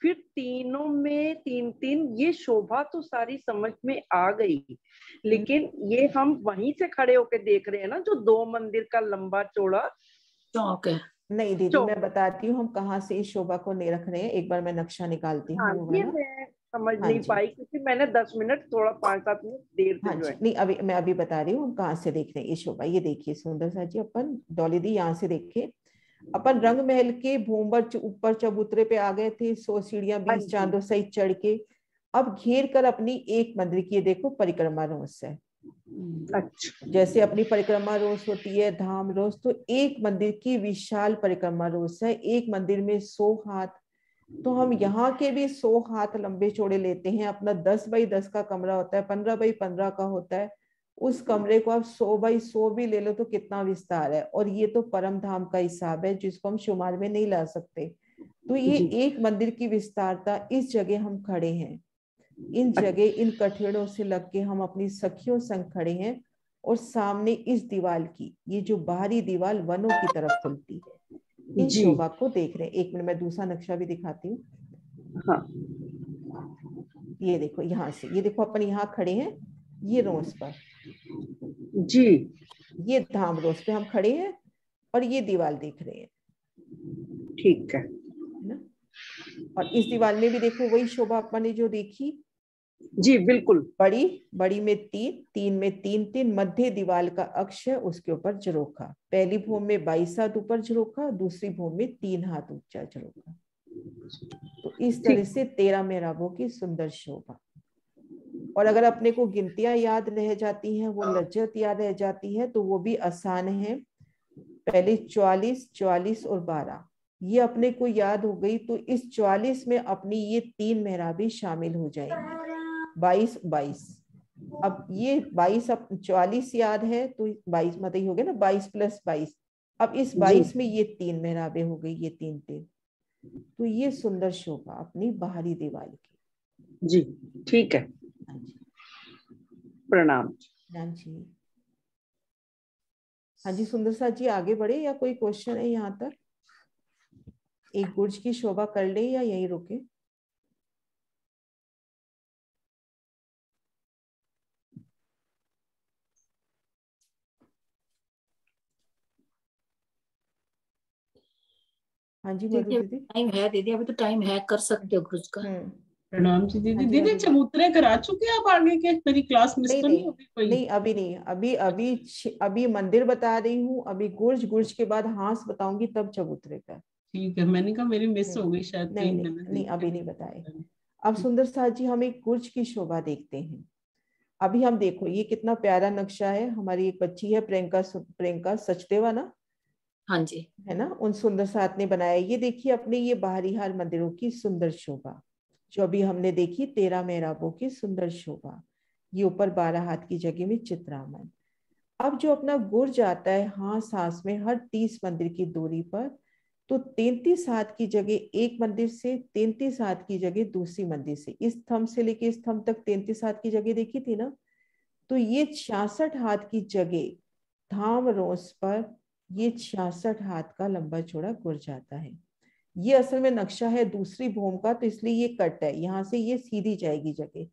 फिर तीनों में 3 3, ये शोभा तो सारी समझ में आ गई, लेकिन ये हम वहीं से खड़े होके देख रहे हैं ना, जो 2 मंदिर का लंबा चौड़ा चौक है। नहीं दीदी मैं बताती हूँ हम कहाँ से इस शोभा को नहीं रख रहे हैं, एक बार मैं नक्शा निकालती हूँ। वो ये वाला मैं समझ नहीं पाई क्योंकि मैंने 10 मिनट, थोड़ा 5-7 मिनट देर से जो है। नहीं अभी मैं अभी बता रही हूँ हम कहाँ से देख रहे हैं ये शोभा। ये देखिए सुंदर सा जी, अपन डॉली दी यहाँ से देखे, अपन रंग महल के भूमर ऊपर चबूतरे पे आ गए थे, 100 सीढ़ियां 20 चांदों सहित चढ़ के। अब घेर कर अपनी एक मंदिर की देखो परिक्रमा रोज है। अच्छा। जैसे अपनी परिक्रमा रोज होती है धाम रोज, तो एक मंदिर की विशाल परिक्रमा रोज है। एक मंदिर में 100 हाथ, तो हम यहाँ के भी 100 हाथ लंबे चौड़े लेते हैं। अपना 10 बाई 10 का कमरा होता है, 15 बाई 15 का होता है। उस कमरे को आप 100 बाई 100 भी ले लो तो कितना विस्तार है। और ये तो परम धाम का हिसाब है जिसको हम शुमार में नहीं ला सकते। तो ये एक मंदिर की विस्तारता, इस जगह हम खड़े हैं, इन जगह इन कठेड़ों से लग के हम अपनी सखियों संग खड़े हैं। और सामने इस दीवार की, ये जो बाहरी दीवार वनों की तरफ खुलती है, इन शोभा को देख रहे हैं। एक मिनट मैं दूसरा नक्शा भी दिखाती हूँ। हाँ। ये देखो यहाँ से, ये देखो अपन यहाँ खड़े हैं, ये रोज पर जी, ये धाम रोज पे हम खड़े हैं और ये दीवार देख रहे हैं। ठीक है ना। और इस दीवार में भी देखो वही शोभा अपन ने जो देखी। जी बिल्कुल। बड़ी में 3 3 में 3 3, मध्य दीवार का अक्ष है, उसके ऊपर झरोखा। पहली भूमि में 22 हाथ ऊपर झरोखा, दूसरी भूमि में 3 हाथ ऊंचा झरोखा। तो इस तरह से 13 मेहराबों की सुंदर शोभा। और अगर अपने को गिनतियां याद रह जाती हैं, वो लज्जत याद रह जाती है, तो वो भी आसान है। पहले 44 44 और 12 ये अपने को याद हो गई, तो इस 44 में अपनी ये 3 मेहराबें शामिल हो जाएंगी। 22 22 अब ये 22 अब 44 याद है तो 22 मतलब हो गया ना, 22 + 22। अब इस 22 में ये 3 मेहराबें हो गई, ये 3 3। तो ये सुंदर शोभा अपनी बाहरी दीवार की। जी ठीक है, हाँ जी, प्रणाम। हाँ जी, हाँ जी। सुंदर साथ जी आगे बढ़े या कोई क्वेश्चन है यहाँ तक? एक गुर्ज की शोभा कर ले या यहीं रुके? हाँ जी मधु दीदी दीदी। टाइम है, दीदी अभी तो टाइम है, कर सकते हो गुरुज का। प्रणाम जी दीदी। हाँ जी, दीदी हाँ जी। चबूतरे करा चुके हैं आप आगे के? मेरी क्लास मिस नहीं तो नहीं नहीं होगी कोई? नहीं, अभी नहीं, अभी अभी अभी मंदिर बता रही हूँ, अभी गुर्ज, गुर्ज के बाद हांस बताऊंगी, तब चबूतरे का। ठीक है, मैंने कहा मेरी मिस हो गई शायद, नहीं कहीं नहीं मैंने नहीं, देख अभी नहीं लिया। बताए। अब सुंदर साथ जी हम एक गुर्ज की शोभा देखते हैं। अभी हम देखो ये कितना प्यारा नक्शा है। हमारी एक बच्ची है प्रियंका, प्रियंका सचदेवा ना, हाँ जी। है ना, उन सुंदर साथ ने बनाया। ये देखिए अपने ये बाहरी हार मंदिरों की सुंदर शोभा, जो अभी हमने देखी 13 मेहराबों की सुंदर शोभा। ये ऊपर 12 हाथ की जगह में चित्रामन। अब जो अपना गुर्ज आता है हांस हांस में हर 30 मंदिर की दूरी पर, तो 33 हाथ की जगह एक मंदिर से, 33 हाथ की जगह दूसरी मंदिर से। इस थंब से लेके इस थंब तक 33 हाथ की जगह देखी थी ना, तो ये 66 हाथ की जगह धाम रोस पर ये 66 हाथ का लंबा चौड़ा गुर्ज आता है। ये असल में नक्शा है दूसरी भूमि का, तो इसलिए ये कट है, यहाँ से ये सीधी जाएगी जगह।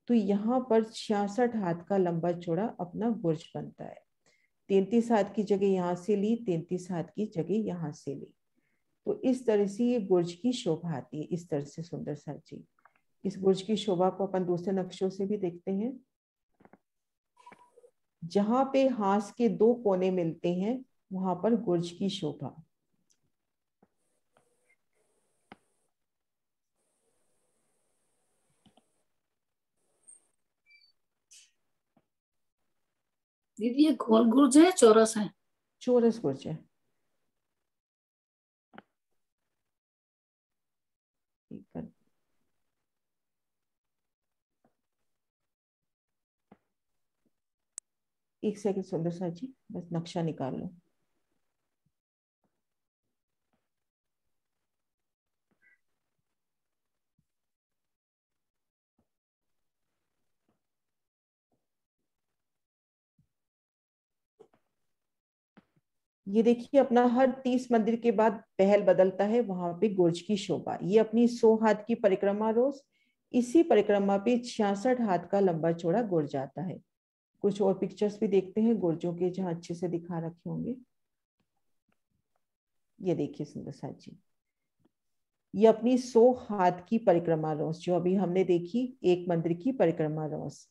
तो यहाँ पर 66 हाथ का लंबा चौड़ा अपना गुर्ज बनता है। 33 हाथ की जगह यहाँ से ली, 33 हाथ की जगह यहाँ से ली। तो इस तरह से ये गुर्ज की शोभा आती है, इस तरह से सुंदर साथ जी। इस गुर्ज की शोभा को अपन दूसरे नक्शों से भी देखते हैं। जहां पे हांस के 2 कोने मिलते हैं वहां पर गुर्ज की शोभा। दीदी ये गोल गुरुज है, चौरस है? चौरस गुर्ज है। एक सेकंड सुंदर साथ जी, बस नक्शा निकाल लो। ये देखिए अपना हर 30 मंदिर के बाद पहल बदलता है, वहां पे गुर्ज की शोभा। ये अपनी 100 हाथ की परिक्रमा रोज, इसी परिक्रमा पे 66 हाथ का लंबा चौड़ा गुर्ज आता है। कुछ और पिक्चर्स भी देखते हैं गुर्जों के, जहां अच्छे से दिखा रखे होंगे। ये देखिए सुंदर साथ जी, ये अपनी 100 हाथ की परिक्रमा रोज जो अभी हमने देखी, एक मंदिर की परिक्रमा रोज।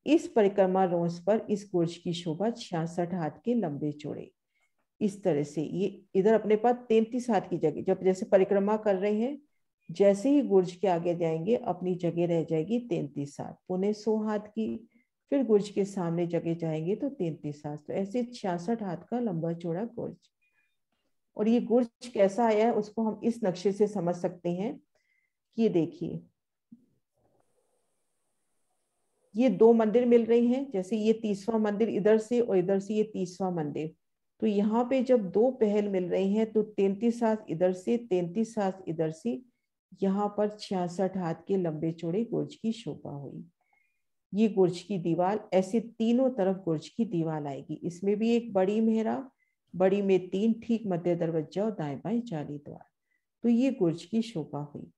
इस परिक्रमा रोज पर इस गुर्ज की शोभा 66 हाथ के लंबे चौड़े। इस तरह से ये इधर अपने पास 33 हाथ की जगह, जब जैसे परिक्रमा कर रहे हैं, जैसे ही गुर्ज के आगे जाएंगे अपनी जगह रह जाएगी 33 हाथ, पुणे 100 हाथ की। फिर गुर्ज के सामने जगह जाएंगे तो 33 हाथ, तो ऐसे 66 हाथ का लंबा चौड़ा गुर्ज। और ये गुर्ज कैसा आया है उसको हम इस नक्शे से समझ सकते हैं कि ये देखिए ये 2 मंदिर मिल रही हैं, जैसे ये 30वां मंदिर इधर से और इधर से ये 30वां मंदिर। तो यहाँ पे जब 2 पहल मिल रही हैं तो 33 हाथ इधर से, 33 हाथ इधर से, यहाँ पर 66 हाथ के लंबे चौड़े गुर्ज की शोभा हुई। ये गुर्ज की दीवार ऐसे तीनों तरफ गुर्ज की दीवार आएगी। इसमें भी एक बड़ी मेहराब, बड़ी में 3, ठीक मध्य दरवाजा और दाएं बाएं जाली द्वार। तो ये गुर्ज की शोभा हुई।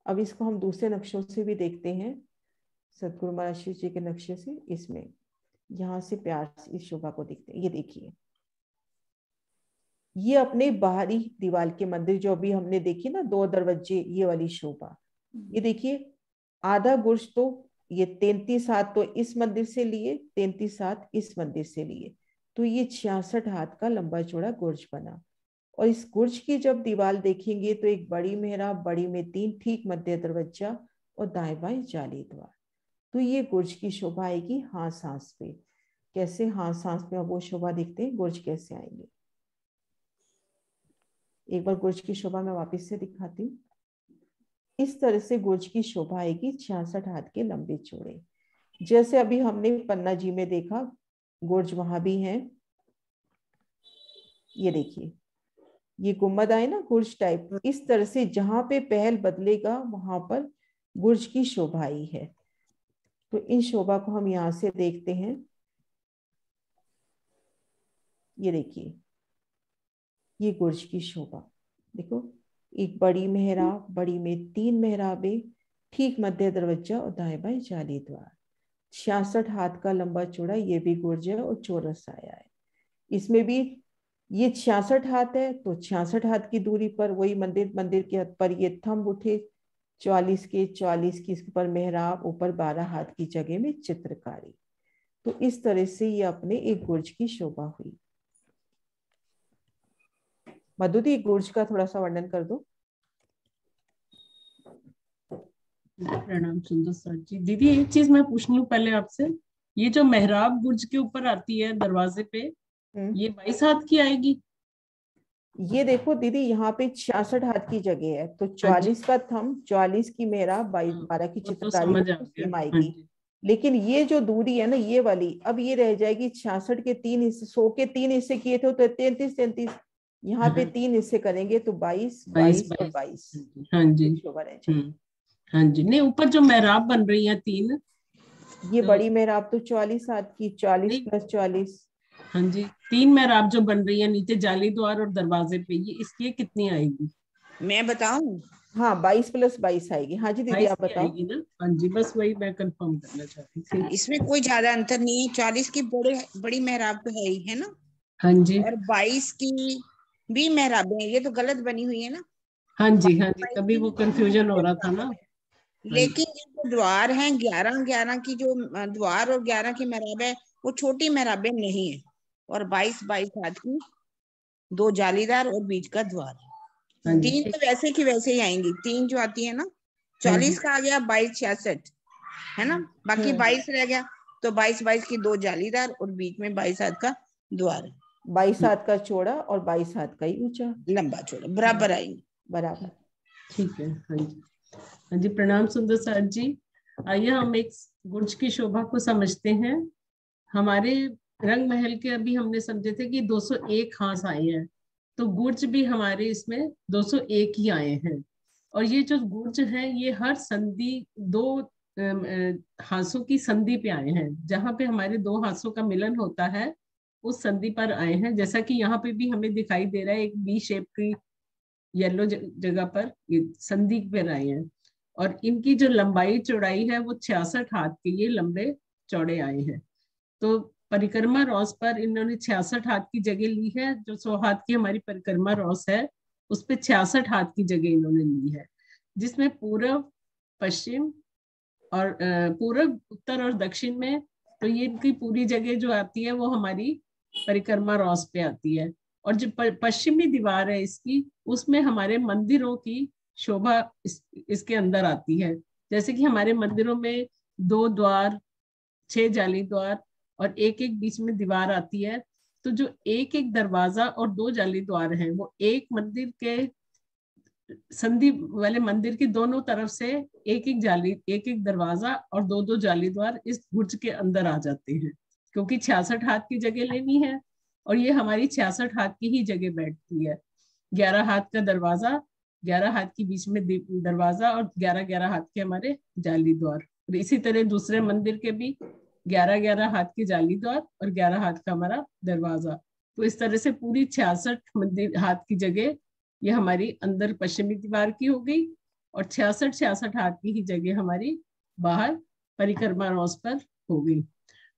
अब इसको हम दूसरे नक्शों से भी देखते हैं, सदगुरु महाराज जी के नक्शे से। इसमें यहाँ से प्यार से इस शोभा को देखते हैं। ये देखिए ये अपने बाहरी दीवार के मंदिर जो अभी हमने देखी ना, 2 दरवाजे, ये वाली शोभा। ये देखिए आधा गुर्ज तो ये 33 हाथ तो इस मंदिर से लिए, 33 हाथ इस मंदिर से लिए, तो ये 66 हाथ का लंबा चौड़ा गुर्ज बना। और इस गुर्ज की जब दीवार देखेंगे तो एक बड़ी मेहराब, बड़ी में 3, ठीक मध्य दरवाजा और दाएं बाएं जाली द्वार। तो ये गुर्ज की शोभा आएगी हांस हांस पे। कैसे हांस हांस पे अब वो शोभा दिखते हैं, गुर्ज कैसे आएंगे। एक बार गुर्ज की शोभा मैं वापस से दिखाती हूँ। इस तरह से गुर्ज की शोभा आएगी 66 हाथ के लंबे चौड़े। जैसे अभी हमने पन्ना जी में देखा, गुर्ज वहां भी है। ये देखिए, ये गुम्बद आए ना गुर्ज टाइप, इस तरह से जहां पे पहल बदलेगा वहां पर गुर्ज की शोभा आई है। तो इन शोभा को हम यहां से देखते हैं। ये देखिए, ये गुर्ज की शोभा देखो, एक बड़ी मेहराब, बड़ी में 3 मेहराबें, ठीक मध्य दरवाजा और दाएं बाएं जाली द्वार। 66 हाथ का लंबा चौड़ा ये भी गुर्ज है और चौरस आया है। इसमें भी ये 66 हाथ है, तो 66 हाथ की दूरी पर वही मंदिर के हद पर ये थंब उठे 44 के, 44 की इसके ऊपर मेहराब, ऊपर 12 हाथ की जगह में चित्रकारी। तो इस तरह से ये अपने एक गुर्ज की शोभा हुई। मधु दी, गुर्ज का थोड़ा सा वर्णन कर दो। प्रणाम सुंदर सर जी। दीदी एक चीज मैं पूछनी हूँ पहले आपसे, ये जो मेहराब गुर्ज के ऊपर आती है दरवाजे पे, ये 22 हाथ की आएगी? ये देखो दीदी, यहाँ पे 66 हाथ की जगह है, तो 44 का थंब, 44 की मेहराब, 12 की चित्रकारी समझ आ सेम गया। आएगी। लेकिन ये जो दूरी है ना, ये वाली अब ये रह जाएगी 66 के 3 हिस्से, 100 के 3 हिस्से किए थे तो 33 33, यहाँ पे 3 हिस्से करेंगे तो 22 22 और 22। हाँ जी। शोभा रह जाएगी। हाँ जी। नहीं, ऊपर जो मेहराब बन रही है 3, ये बड़ी मेहराब तो 44 हाथ की, 40 प्लस 40। हाँ जी, 3 मेहराब जो बन रही है नीचे जाली द्वार और दरवाजे पे, ये इसकी कितनी आएगी? मैं बताऊं? हाँ, 22 प्लस 22 आएगी। हाँ जी दीदी, आप बताओ। आएगी ना? हाँ जी, बस वही मैं कंफर्म करना चाहती थी। इसमें कोई ज्यादा अंतर नहीं है। 40 की बड़ी मेहराब तो है ही, है ना? हाँ जी। और 22 की भी मेहराबें हैं। ये तो गलत बनी हुई है ना? हाँ जी, हाँ जी, तभी वो कंफ्यूजन हो रहा था ना। लेकिन ये जो द्वार हैं, 11 की जो द्वार और 11 की मेहराब है, वो छोटी मेहराबें नहीं है। और 22 हाथ की 2 जालीदार और बीच का द्वार है। 3 तो वैसे की वैसे ही आएंगी। 3 जो आती है ना, 40 का आ गया, 22 66 है ना, बाकी 22 रह गया। तो 22 की 2 जालीदार और बीच में 22 हाथ का द्वार है। 22 हाथ का चौड़ा और 22 हाथ का ही ऊंचा, लंबा चौड़ा बराबर आएंगे। बराबर। ठीक है। हाँ जी। हाँ जी, प्रणाम सुंदर सर जी। आइए हम एक गुर्ज की शोभा को समझते हैं। हमारे रंग महल के अभी हमने समझे थे कि 201 हाथ आए हैं, तो गुर्ज भी हमारे इसमें 201 ही आए हैं। और ये जो गुर्ज है, ये हर संधि 2 हाथों की संधि पे आए हैं। जहां पे हमारे 2 हाथों का मिलन होता है, उस संधि पर आए हैं। जैसा कि यहाँ पे भी हमें दिखाई दे रहा है, एक बी शेप की येलो जगह पर ये संधि पर आए हैं। और इनकी जो लंबाई चौड़ाई है वो 66 हाथ के ये लंबे चौड़े आए हैं। तो परिक्रमा रॉस पर इन्होंने 66 हाथ की जगह ली है। जो 100 हाथ की हमारी परिक्रमा रॉस है, उस पे 66 हाथ की जगह इन्होंने ली है, जिसमें पूर्व, पश्चिम और पूर्व, उत्तर और दक्षिण में, तो ये इनकी पूरी जगह जो आती है वो हमारी परिक्रमा रॉस पे आती है। और जो पश्चिमी दीवार है इसकी, उसमें हमारे मंदिरों की शोभा इसके अंदर आती है। जैसे कि हमारे मंदिरों में 2 द्वार, 6 जाली द्वार और एक एक बीच में दीवार आती है। तो जो एक एक दरवाजा और 2 जाली द्वार हैं, वो एक मंदिर के संधि वाले मंदिर की दोनों तरफ से एक एक दरवाजा और 2 जाली द्वार इस गुर्ज के अंदर आ जाते हैं, क्योंकि 66 हाथ की जगह लेनी है और ये हमारी 66 हाथ की ही जगह बैठती है। 11 हाथ का दरवाजा, 11 हाथ की बीच में दरवाजा और 11 हाथ के हमारे जाली द्वार। और इसी तरह दूसरे मंदिर के भी 11 हाथ के जाली द्वार और 11 हाथ का हमारा दरवाजा। तो इस तरह से पूरी 66 मंदिर हाथ की जगह ये हमारी अंदर पश्चिमी दीवार की हो गई, और 66 हाथ की ही जगह हमारी बाहर परिक्रमा रॉस पर हो गई।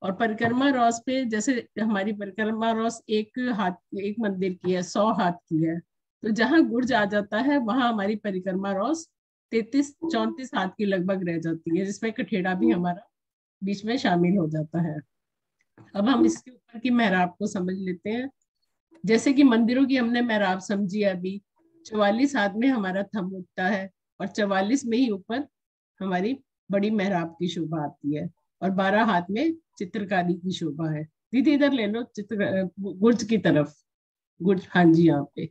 और परिक्रमा रॉस पे, जैसे हमारी परिक्रमा रॉस एक मंदिर की है, 100 हाथ की है, तो जहां गुर्ज आ जाता है वहां हमारी परिक्रमा रॉस 33-34 हाथ की लगभग रह जाती है, जिसमें कठेड़ा भी हमारा बीच में शामिल हो जाता है। अब हम इसके ऊपर की मेहराब को समझ लेते हैं। जैसे कि मंदिरों की हमने मेहराब समझी अभी, 44 हाथ में हमारा थंब उठता है और 44 में ही ऊपर हमारी बड़ी मेहराब की शोभा आती है, और 12 हाथ में चित्रकारी की शोभा है। दीदी इधर ले लो गुर्ज की तरफ। गुर्ज, हाँ जी, यहाँ पे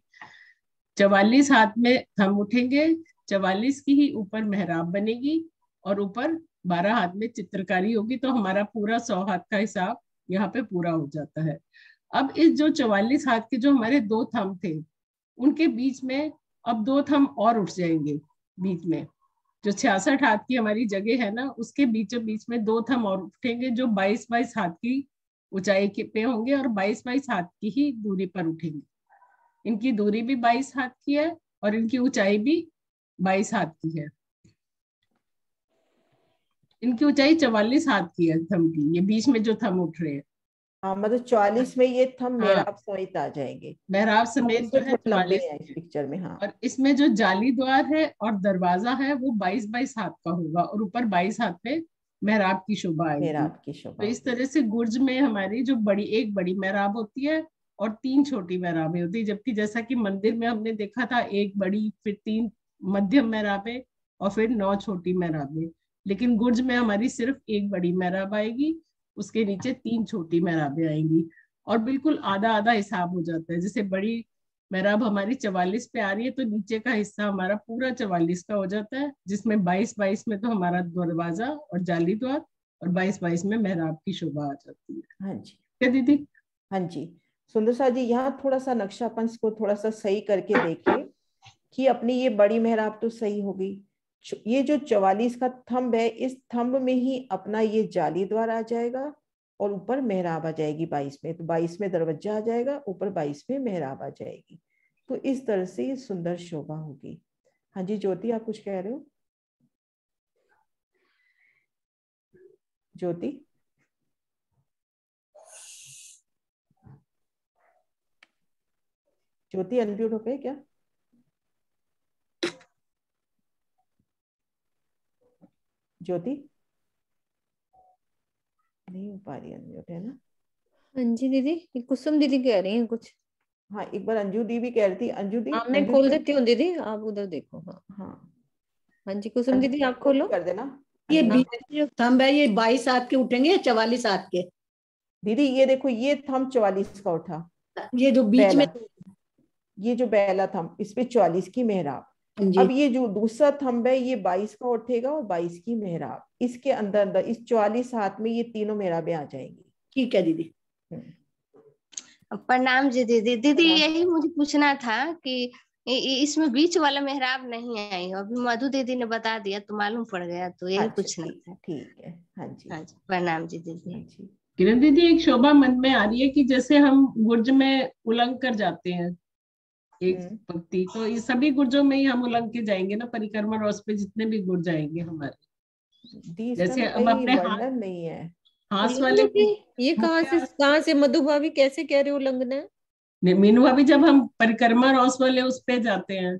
44 हाथ में थंब उठेंगे, 44 की ही ऊपर मेहराब बनेगी और ऊपर 12 हाथ में चित्रकारी होगी तो हमारा पूरा 100 हाथ का हिसाब यहाँ पे पूरा हो जाता है। अब इस जो 44 हाथ के जो हमारे 2 थंब थे उनके बीच में अब 2 थंब और उठ जाएंगे बीच में। जो 66 हाथ की हमारी जगह है ना उसके बीचों बीच में 2 थंब और उठेंगे जो 22-22 हाथ की ऊंचाई के पे होंगे और 22-22 हाथ की ही दूरी पर उठेंगे। इनकी दूरी भी 22 हाथ की है और इनकी ऊंचाई भी 22 हाथ की है। इनकी ऊंचाई 44 हाथ की है थंब की, ये बीच में जो थंब उठ रहे हैं। हाँ मतलब 44 में ये थंब हाँ। मेहराब समेत आ जाएंगे। मेहराब समेत जो है थोड़े लंबे 44 हैं इस पिक्चर में। हाँ। और इसमें जो जाली द्वार है और दरवाजा है वो 22-22 हाथ का होगा और ऊपर 22 हाथ पे मेहराब की शोभा आएगी। मेहराब की तो शोभा। इस तरह से गुर्ज में हमारी जो एक बड़ी मेहराब होती है और 3 छोटी मेहराबें होती है, जबकि जैसा कि मंदिर में हमने देखा था 1 बड़ी फिर 3 मध्यम मेहराबें और फिर 9 छोटी मेहराबें। लेकिन गुर्ज में हमारी सिर्फ 1 बड़ी मेहराब आएगी, उसके नीचे 3 छोटी मेहराबें आएंगी और बिल्कुल आधा आधा हिसाब हो जाता है। जैसे बड़ी मेहराब हमारी 44 पे आ रही है तो नीचे का हिस्सा हमारा पूरा 44 का हो जाता है, जिसमें 22-22 में तो हमारा दरवाजा और जाली द्वार और 22-22 में मेहराब की शोभा आ जाती है। हाँ जी। क्या दीदी? हाँ जी सुंदर सा जी, यहाँ थोड़ा सा नक्शा अपन को थोड़ा सा सही करके देखें कि अपनी ये बड़ी मेहराब तो सही हो गई। ये जो 44 का थंब है इस थंब में ही अपना ये जाली द्वार आ जाएगा और ऊपर मेहराब आ जाएगी 22 में। तो 22 में दरवाजा आ जाएगा, ऊपर 22 में मेहराब आ जाएगी। तो इस तरह से ये सुंदर शोभा होगी। हाँ जी ज्योति, आप कुछ कह रहे हो? ज्योति ज्योति अनम्यूट हो गए क्या? ज्योति नहीं हो पा रही, अनम्यूट है ना? हाँ जी दीदी, ये कुसुम दीदी कह रही हैं कुछ। हाँ एक बार अंजू दी भी कह रही थी। अंजू दी, हाँ मैं अंजू खोल दी। देती हूँ दीदी, आप उधर देखो। हाँ हाँ हाँ जी कुसुम दीदी आप खोलो। कर देना। ये अंजू। बीच में जो थंब है ये 22 हाथ के उठेंगे या 44 हाथ के? दीदी ये देखो ये थंब 44 का उठा, ये जो बीच में ये जो बेला थंब इस पे 44 की मेहराब। जी अब ये जो दूसरा थंब है ये 22 का उठेगा और 22 की मेहराब। इसके अंदर अंदर इस 44 हाथ में ये तीनों मेहराबें आ जाएंगी। ठीक है दीदी। प्रणाम जी दीदी। दीदी यही मुझे पूछना था कि इसमें बीच वाला मेहराब नहीं आई, अभी मधु दीदी ने बता दिया तो मालूम पड़ गया, तो यही पूछना था। ठीक है। हाँ जी। हाँ जी प्रणाम जी दीदी। हाँ जी। किरण दीदी एक शोभा मन में आ रही है कि जैसे हम गुर्ज में उलंग कर जाते हैं एक पंक्ति, तो ये सभी गुर्जों में ही हम उलंग के जाएंगे ना परिक्रमा रॉस पे जितने भी गुर्ज आएंगे हमारे। जैसे अब अपने वर्णन नहीं है हाथ वाले ये कहाँ से मधु भाभी कैसे कह रहे हो उल्लंघन है? मीनू भाभी जब हम परिक्रमा रॉस वाले उस पे जाते हैं,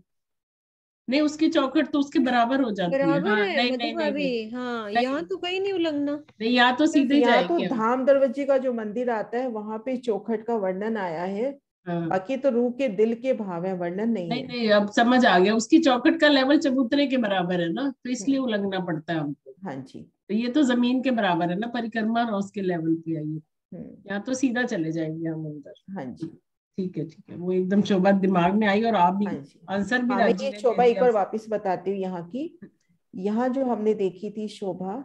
नहीं उसकी चौखट तो उसके बराबर हो जाती है। बराबर हाँ, है नहीं, मधु नहीं, भाभी। नहीं, हाँ नहीं, यहाँ तो कहीं नहीं उल्लंघना। नहीं यहाँ तो सीधे यहाँ तो जाएंगे हम। धाम दरवाजे का जो मंदिर आता है वहां पे चौखट का वर्णन आया है। बाकी तो रूह के दिल के भाव है, वर्णन नहीं है। नहीं अब समझ आ गया, उसकी चौखट का लेवल चबूतरे के बराबर है ना, तो इसलिए उलंघना पड़ता है हमको। हाँ जी। तो ये तो जमीन के बराबर है ना, परिक्रमा रॉस के लेवल पे है ये। यहाँ तो सीधा चले जाएंगे हम अंदर। हाँ जी ठीक है ठीक है, वो एकदम शोभा दिमाग में आई और आप भी आंसर भी मैं ये शोभा एक बार वापस बताती हूँ यहाँ की। यहाँ जो हमने देखी थी शोभा,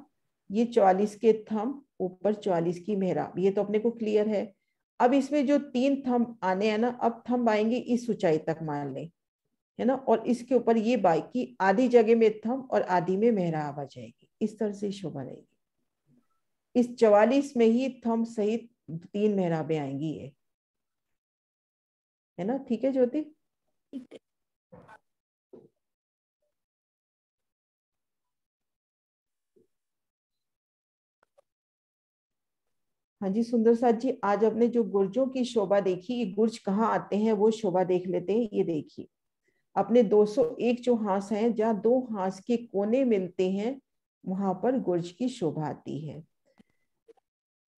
ये 44 के थंब ऊपर 44 की मेहराब, ये तो अपने को क्लियर है। अब इसमें जो 3 थंब आने हैं ना, अब थंब आएंगे इस ऊंचाई तक मान लें, है ना, और इसके ऊपर ये बाइक की आधी जगह में थंब और आधी में मेहराब आ जाएगी। इस तरह से शोभा रहेगी। इस 44 में ही थंब सहित 3 मेहराबें आएंगी, ये है ना? ठीक है ज्योति? हाँ जी सुंदर साथ जी, आज अपने जो गुर्जों की शोभा देखी, ये गुर्ज कहाँ आते हैं वो शोभा देख लेते हैं। ये देखिए अपने 201 जो हांस हैं, जहाँ 2 हांस के कोने मिलते हैं वहां पर गुर्ज की शोभा आती है।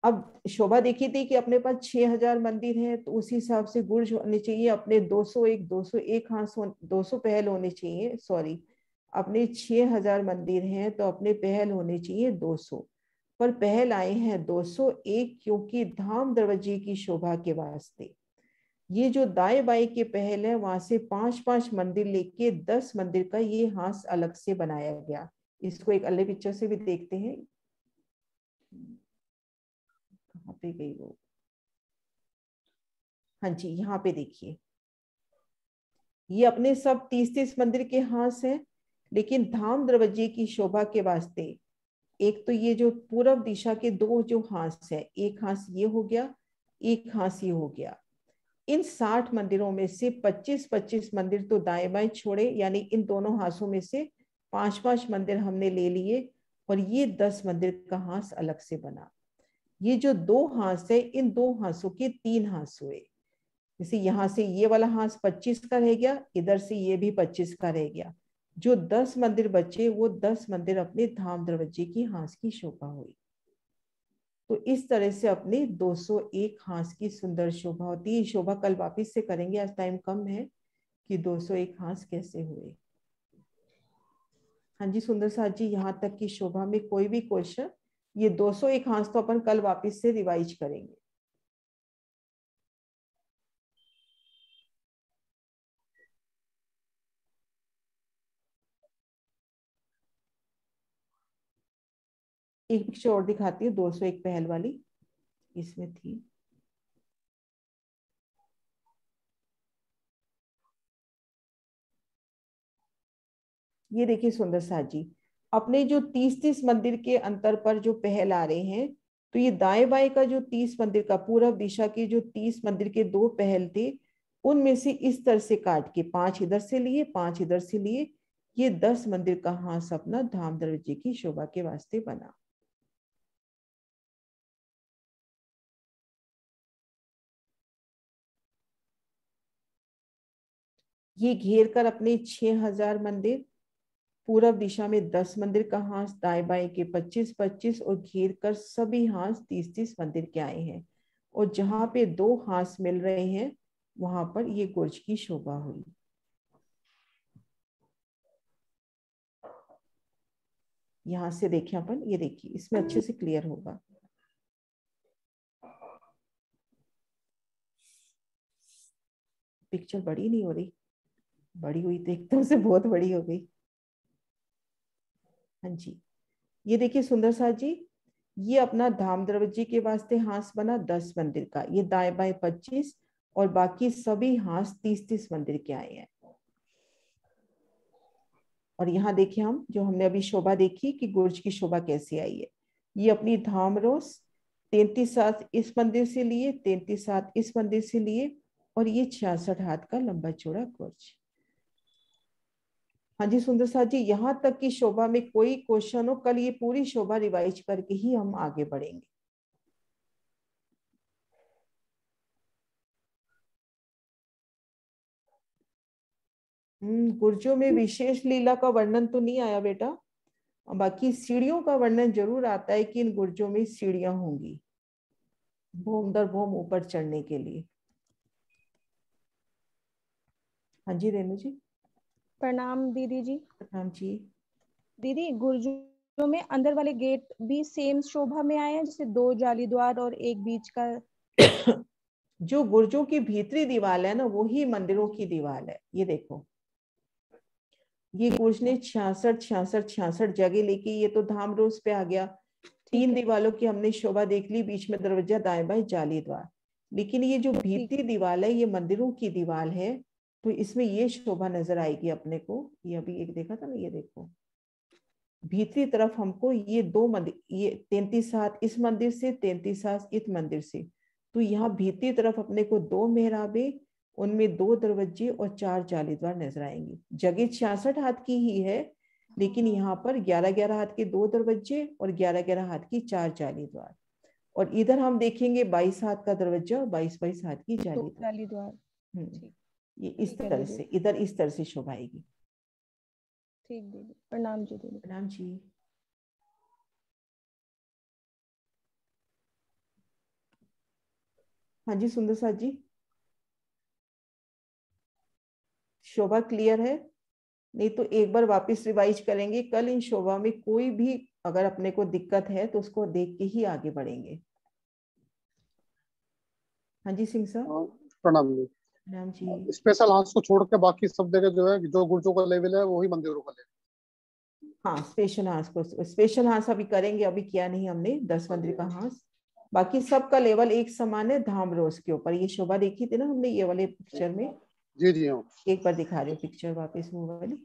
अब शोभा देखी थी कि अपने पास 6000 मंदिर हैं, तो उसी हिसाब से गुर्ज होने चाहिए अपने 201 हांस 200 पहल होने चाहिए। सॉरी, अपने 6000 मंदिर हैं तो अपने पहल होने चाहिए 200, पर पहल आए हैं 201 क्योंकि धाम दरवाजे की शोभा के वास्ते। ये जो दाएं बाएं के पहल है वहां से 5-5 मंदिर लेके 10 मंदिर का ये हांस अलग से बनाया गया। इसको एक अलग पिक्चर से भी देखते हैं, कहाँ पे गई वो, हाँ जी यहाँ पे देखिए, ये अपने सब 30-30 मंदिर के हांस हैं, लेकिन धाम दरवाजे की शोभा के वास्ते एक तो ये जो पूर्व दिशा के दो जो हांस है, एक हांस ये हो गया, एक हांस ये हो गया। इन 60 मंदिरों में से 25-25 मंदिर तो दाएं बाएं छोड़े, यानी इन दोनों हांसों में से 5-5 मंदिर हमने ले लिए, और ये 10 मंदिर का हांस अलग से बना। ये जो 2 हांस है, इन 2 हांसों के 3 हांस हुए। जैसे यहाँ से ये वाला हांस 25 का रह गया, इधर से ये भी 25 का रह गया। जो 10 मंदिर बचे, वो 10 मंदिर अपने धाम दरवाजे की हांस की शोभा हुई। तो इस तरह से अपने 201 हांस की सुंदर शोभा होती है। शोभा कल वापिस से करेंगे, आज टाइम कम है, कि 201 हांस कैसे हुए। हाँ जी सुंदर साथ जी, यहाँ तक की शोभा में कोई भी क्वेश्चन? ये 201 हांस तो अपन कल वापिस से रिवाइज करेंगे। एक पिक्चर और दिखाती है, 201 पहल वाली इसमें थी। ये देखिए सुंदर साथ जी, अपने जो 30-30 मंदिर के अंतर पर जो पहल आ रहे हैं, तो ये दाएं बाएं का जो 30 मंदिर का पूर्व दिशा के जो 30 मंदिर के 2 पहल थे, उनमें से इस तरह से काट के 5 इधर से लिए, 5 इधर से लिए, ये 10 मंदिर का हांस अपना धाम दरवाजे की शोभा के वास्ते बना। ये घेर कर अपने 6000 मंदिर, पूर्व दिशा में 10 मंदिर का हांस, दाएं बाएं के 25-25, और घेर कर सभी हांस 30-30 मंदिर के आए हैं। और जहां पे 2 हांस मिल रहे हैं, वहां पर ये गुर्ज की शोभा हुई। यहां से देखें अपन, ये देखिए इसमें अच्छे से क्लियर होगा। पिक्चर बड़ी नहीं हो रही? बड़ी हुई तो एकदम से बहुत बड़ी हो गई। हाँ जी, ये देखिए सुंदर साथ जी, ये अपना धाम दरवाजे के वास्ते हांस बना 10 मंदिर का, ये दाएं बाएं 25, और बाकी सभी हांस 30-30 मंदिर के आए हैं। और यहाँ देखिए हम जो हमने अभी शोभा देखी कि गुर्ज की शोभा कैसे आई है। ये अपनी धाम रोज 33 हाथ इस मंदिर से लिए, 33 हाथ इस मंदिर से लिए, और ये 66 हाथ का लंबा चौड़ा गुर्ज। हाँ जी सुंदर साथ जी, यहाँ तक की शोभा में कोई क्वेश्चन हो, कल ये पूरी शोभा रिवाइज करके ही हम आगे बढ़ेंगे। गुर्जों में विशेष लीला का वर्णन तो नहीं आया बेटा, बाकी सीढ़ियों का वर्णन जरूर आता है कि इन गुर्जों में सीढ़ियां होंगी भौम दर भौम ऊपर चढ़ने के लिए। हाँ जी रेणु जी। प्रणाम दीदी जी। प्रणाम जी। दीदी, गुर्जों में अंदर वाले गेट भी सेम शोभा में आए हैं, जैसे 2 जाली द्वार और एक बीच का? जो गुर्जों की भीतरी दीवार है ना, वो ही मंदिरों की दीवार है। ये देखो, ये गुर्ज ने 66 जगह लेके, ये तो धाम रोज पे आ गया। 3 दीवालों की हमने शोभा देख ली, बीच में दरवाजा, दाएं बाएं जाली द्वार। लेकिन ये जो भीतरी दीवार है, ये मंदिरों की दीवार है, तो इसमें ये शोभा नजर आएगी अपने को। ये अभी एक देखा था ना, ये देखो भीतरी तरफ हमको ये 2 मंदिर, ये 33 हाथ इस मंदिर से, 33 हाथ इस मंदिर से, तो यहाँ भीतरी तरफ अपने को 2 मेहराबे, उनमें 2 दरवाजे और 4 जाली द्वार नजर आएंगे। जगह 66 हाथ की ही है, लेकिन यहाँ पर 11-11 हाथ के 2 दरवाजे और 11-11 हाथ की 4 जाली द्वार। और इधर हम देखेंगे 22 हाथ का दरवाजा और 22-22 हाथ की जाली द्वार। ये इस तरह से, इधर इस तरह से शोभा आएगी। ठीक दीदी, प्रणाम जी दीदी। प्रणाम जी। हाँ जी सुंदर साथ जी, शोभा क्लियर है? नहीं तो एक बार वापस रिवाइज करेंगे कल। इन शोभा में कोई भी अगर अपने को दिक्कत है तो उसको देख के ही आगे बढ़ेंगे। हाँ जी सिंह साहब। प्रणाम जी। प्रणाम जी। स्पेशल हांस को छोड़ के बाकी सब जगह जो है, जो गुर्जों का लेवल है वही मंदिरों का लेवल। हाँ स्पेशल हांस को, स्पेशल हांस अभी करेंगे, अभी किया नहीं हमने 10 मंदिर का हांस। बाकी सबका लेवल एक समान है धाम रोज के ऊपर। ये शोभा देखी थी ना हमने ये वाले पिक्चर में? जी जी हाँ। एक बार दिखा रही हूँ पिक्चर वापस वो वाली।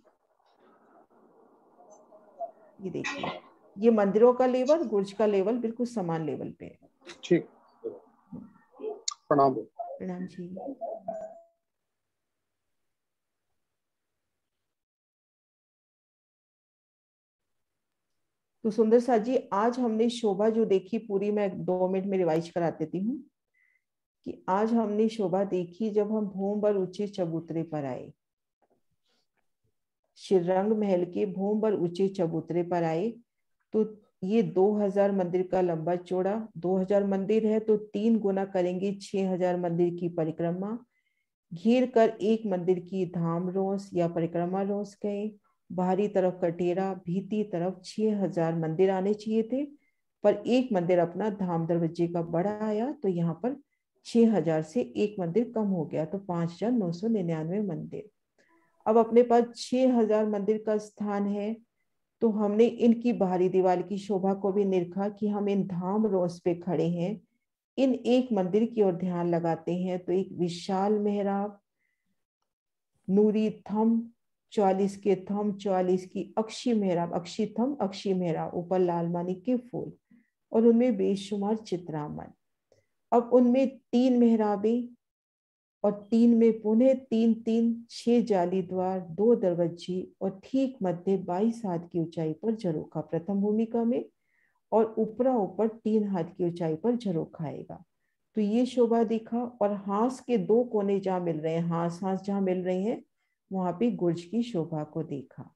ये देखिए, ये मंदिरों का लेवल, गुर्ज का लेवल बिल्कुल समान लेवल पे है। ठीक, प्रणाम। प्रणाम जी। तो सुंदर साथ जी, आज हमने शोभा जो देखी पूरी, मैं 2 मिनट में रिवाइज करा देती हूँ कि आज हमने शोभा देखी जब हम भूम बर ऊंचे चबूतरे पर आए, श्रीरंग महल के भूम बर ऊंचे चबूतरे पर आए। तो ये 2000 मंदिर का लंबा चौड़ा, 2000 मंदिर है तो 3 गुना करेंगे 6000 मंदिर की परिक्रमा। घेर कर एक मंदिर की धाम रोस या परिक्रमा रोस गए। बाहरी तरफ कटेरा, भीती तरफ 6000 मंदिर आने चाहिए थे, पर एक मंदिर अपना धाम दरवाजे का बड़ा आया, तो यहाँ पर 6000 से एक मंदिर कम हो गया, तो 5999 मंदिर। अब अपने पास 6000 मंदिर का स्थान है, तो हमने इनकी बाहरी दीवार की शोभा को भी निरखा कि हम इन धाम रोस पे खड़े हैं। इन एक मंदिर की ओर ध्यान लगाते हैं तो एक विशाल मेहराब, नूरी थम 44 के थम, 44 की अक्षी मेहराब, अक्षी थम अक्षी मेहराब, ऊपर लाल मानिक के फूल और उनमें बेशुमार चित्रामन। अब उनमें 3 मेहराबें और 3 में पुनः 3 6 जाली द्वार, 2 दरवाजे और ठीक मध्य 22 हाथ की ऊंचाई पर झरोखा प्रथम भूमिका में, और ऊपरा ऊपर 3 हाथ की ऊंचाई पर झरोखा आएगा। तो ये शोभा दिखा। और हांस के 2 कोने जहाँ मिल रहे हैं, हांस जहाँ मिल रहे हैं, वहां पे गुर्ज की शोभा को देखा।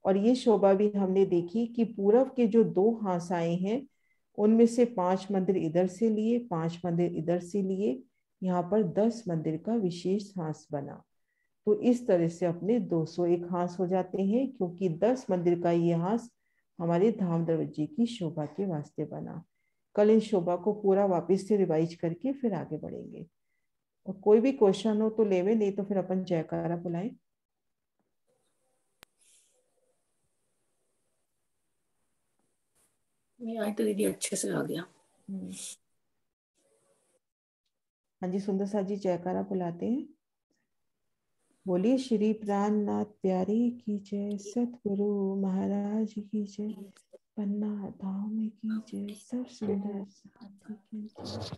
और ये शोभा भी हमने देखी कि पूरब के जो 2 हांस आए हैं, उनमें से 5 मंदिर इधर से लिए, 5 मंदिर इधर से लिए, यहाँ पर 10 मंदिर का विशेष हांस बना। तो इस तरह से अपने 201 हांस हो जाते हैं, क्योंकि 10 मंदिर का ये हांस हमारे धाम दरवाजे की शोभा के वास्ते बना। कल इन शोभा को पूरा वापस से रिवाइज करके फिर आगे बढ़ेंगे। और कोई भी क्वेश्चन हो तो लेवे, नहीं तो फिर अपन जयकारा बुलाएं। आज तो दीदी अच्छे से आ गया। हाँ जी सुंदर सा जी, जयकारा बुलाते हैं। बोलिए श्री प्राणनाथ प्यारे की जय, सतगुरु महाराज की जय, पन्ना धाम की जय, सब सुंदर साथी की जय।